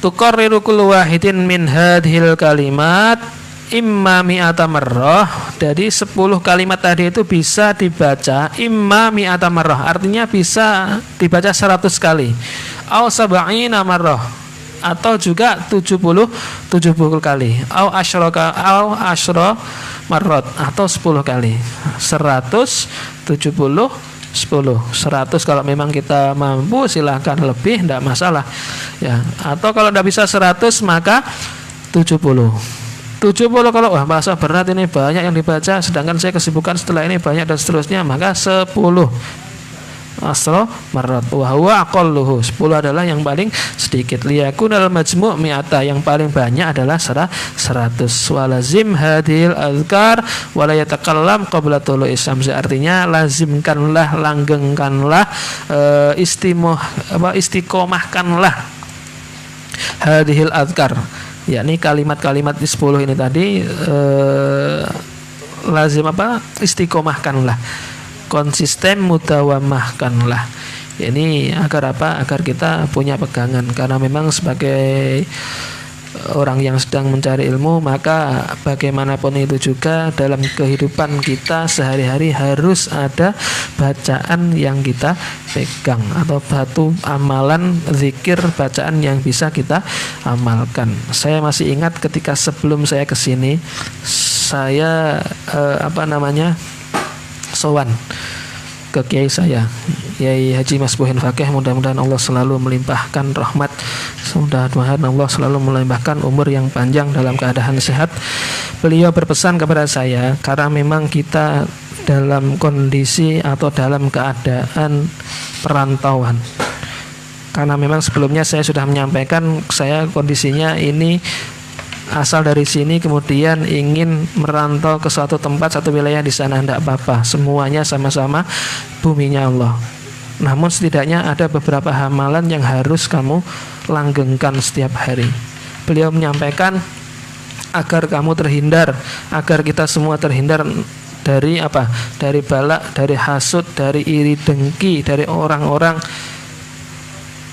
Tuqarriru kullu wahidin min hadhil kalimat imma mi'ata marrah. Jadi 10 kalimat tadi itu bisa dibaca imma mi'ata marrah, artinya bisa dibaca 100 kali, au sab'ina marrah, atau juga 70 kali, au asyra marrat, atau 10 kali. 100, 70, 100 kalau memang kita mampu, silahkan lebih, tidak masalah ya. Atau kalau tidak bisa 100 maka 70 kalau bahasa berat ini banyak yang dibaca, sedangkan saya kesibukan setelah ini banyak dan seterusnya, maka 10 asra marrat wa huwa aqalluhu, 10 adalah yang paling sedikit. Liyakunal majmu' mi'ata, yang paling banyak adalah 100. Walazim hadhil azkar wa la yatakallam qabla tulu'is syamsi, artinya lazimkanlah, langgengkanlah, istiqomahkanlah hadhil azkar, yakni kalimat-kalimat di 10 ini tadi, lazim apa? Istiqomahkanlah, konsisten, mudawamahkanlah. Ini agar apa? Agar kita punya pegangan, karena memang sebagai orang yang sedang mencari ilmu, maka bagaimanapun itu juga dalam kehidupan kita sehari-hari harus ada bacaan yang kita pegang, atau batu amalan, zikir, bacaan yang bisa kita amalkan. Saya masih ingat ketika sebelum saya kesini, saya sowan ke kiai saya, Kiai Haji Masbuhin Fakih. Mudah-mudahan Allah selalu melimpahkan rahmat, mudah-mudahan Allah selalu melimpahkan umur yang panjang dalam keadaan sehat. Beliau berpesan kepada saya, karena memang kita dalam kondisi atau dalam keadaan perantauan, karena memang sebelumnya saya sudah menyampaikan, saya kondisinya ini asal dari sini kemudian ingin merantau ke suatu tempat, satu wilayah di sana, tidak apa-apa, semuanya sama-sama buminya Allah. Namun setidaknya ada beberapa amalan yang harus kamu langgengkan setiap hari. Beliau menyampaikan agar kamu terhindar, agar kita semua terhindar dari apa? Dari balak, dari hasud, dari iri dengki, dari orang-orang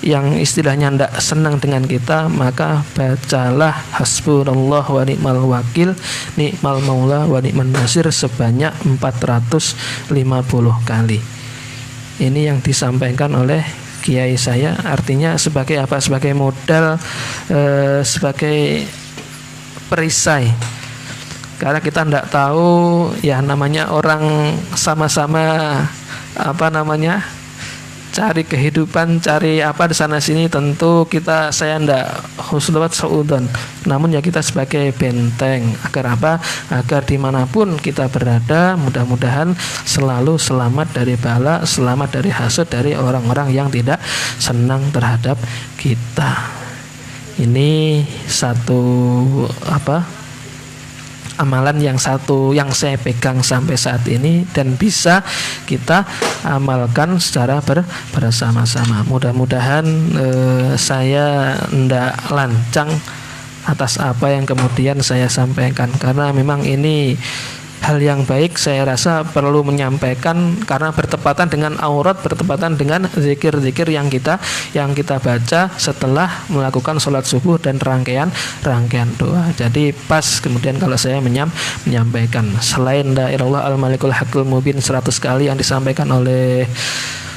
yang istilahnya tidak senang dengan kita, maka bacalah hasbunallah wa ni'mal wakil, ni'mal maula wa ni'man nasir sebanyak 450 kali. Ini yang disampaikan oleh kiai saya, artinya sebagai apa? Sebagai modal, sebagai perisai. Karena kita tidak tahu ya, namanya orang sama-sama cari kehidupan, cari apa di sana sini, tentu saya ndak husnul saudon, namun ya kita sebagai benteng, agar apa? Agar dimanapun kita berada, mudah-mudahan selalu selamat dari bala, selamat dari hasud, dari orang-orang yang tidak senang terhadap kita. Ini satu amalan yang saya pegang sampai saat ini dan bisa kita amalkan secara bersama-sama. Mudah-mudahan saya tidak lancang atas apa yang kemudian saya sampaikan, karena memang ini hal yang baik, saya rasa perlu menyampaikan, karena bertepatan dengan aurat, bertepatan dengan zikir-zikir yang kita baca setelah melakukan sholat subuh dan rangkaian doa. Jadi pas kemudian kalau saya menyampaikan, selain la ilaha illallah al-malikul haqqul mubin 100 kali yang disampaikan oleh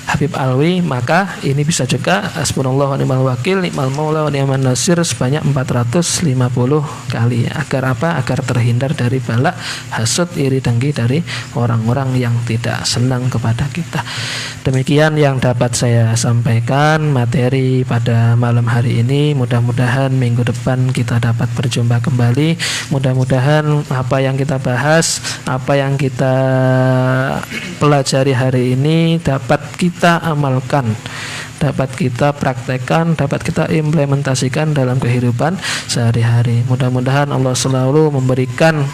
Habib Alwi, maka ini bisa juga hasbunallahu wa ni'mal wakil, ni'mal maula wa ni'man nasir sebanyak 450 kali. Agar apa? Agar terhindar dari bala, hasud, iri dengki dari orang-orang yang tidak senang kepada kita. Demikian yang dapat saya sampaikan materi pada malam hari ini. Mudah-mudahan minggu depan kita dapat berjumpa kembali. Mudah-mudahan apa yang kita bahas, apa yang kita pelajari hari ini dapat kita amalkan, dapat kita praktekkan, dapat kita implementasikan dalam kehidupan sehari-hari. Mudah-mudahan Allah selalu memberikan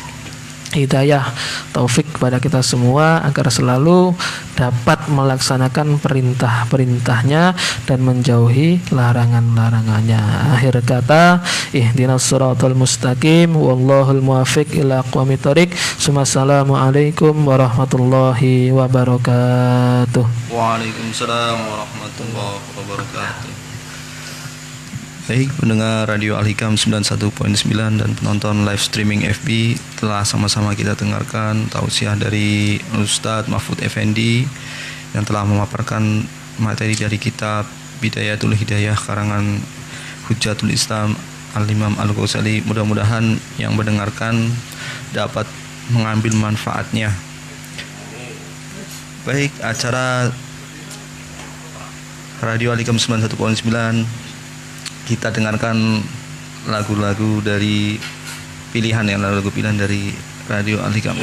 hidayah, taufik kepada kita semua agar selalu dapat melaksanakan perintah-perintahnya dan menjauhi larangan-larangannya. Akhir kata, ihdinas siratal mustaqim wallahul muwaffiq ila aqwamit thoriq. Assalamualaikum warahmatullahi wabarakatuh. Waalaikumsalam warahmatullahi wabarakatuh. Baik, pendengar Radio Al-Hikam 91.9 dan penonton live streaming FB, telah sama-sama kita dengarkan tausiah dari Ustadz Mahfud Effendi yang telah memaparkan materi dari kitab Bidayatul Hidayah karangan Hujjatul Islam Al-Imam Al-Ghazali. Mudah-mudahan yang mendengarkan dapat mengambil manfaatnya. Baik, acara Radio Al-Hikam 91.9, kita dengarkan lagu-lagu dari pilihan dari Radio Al-Hikam.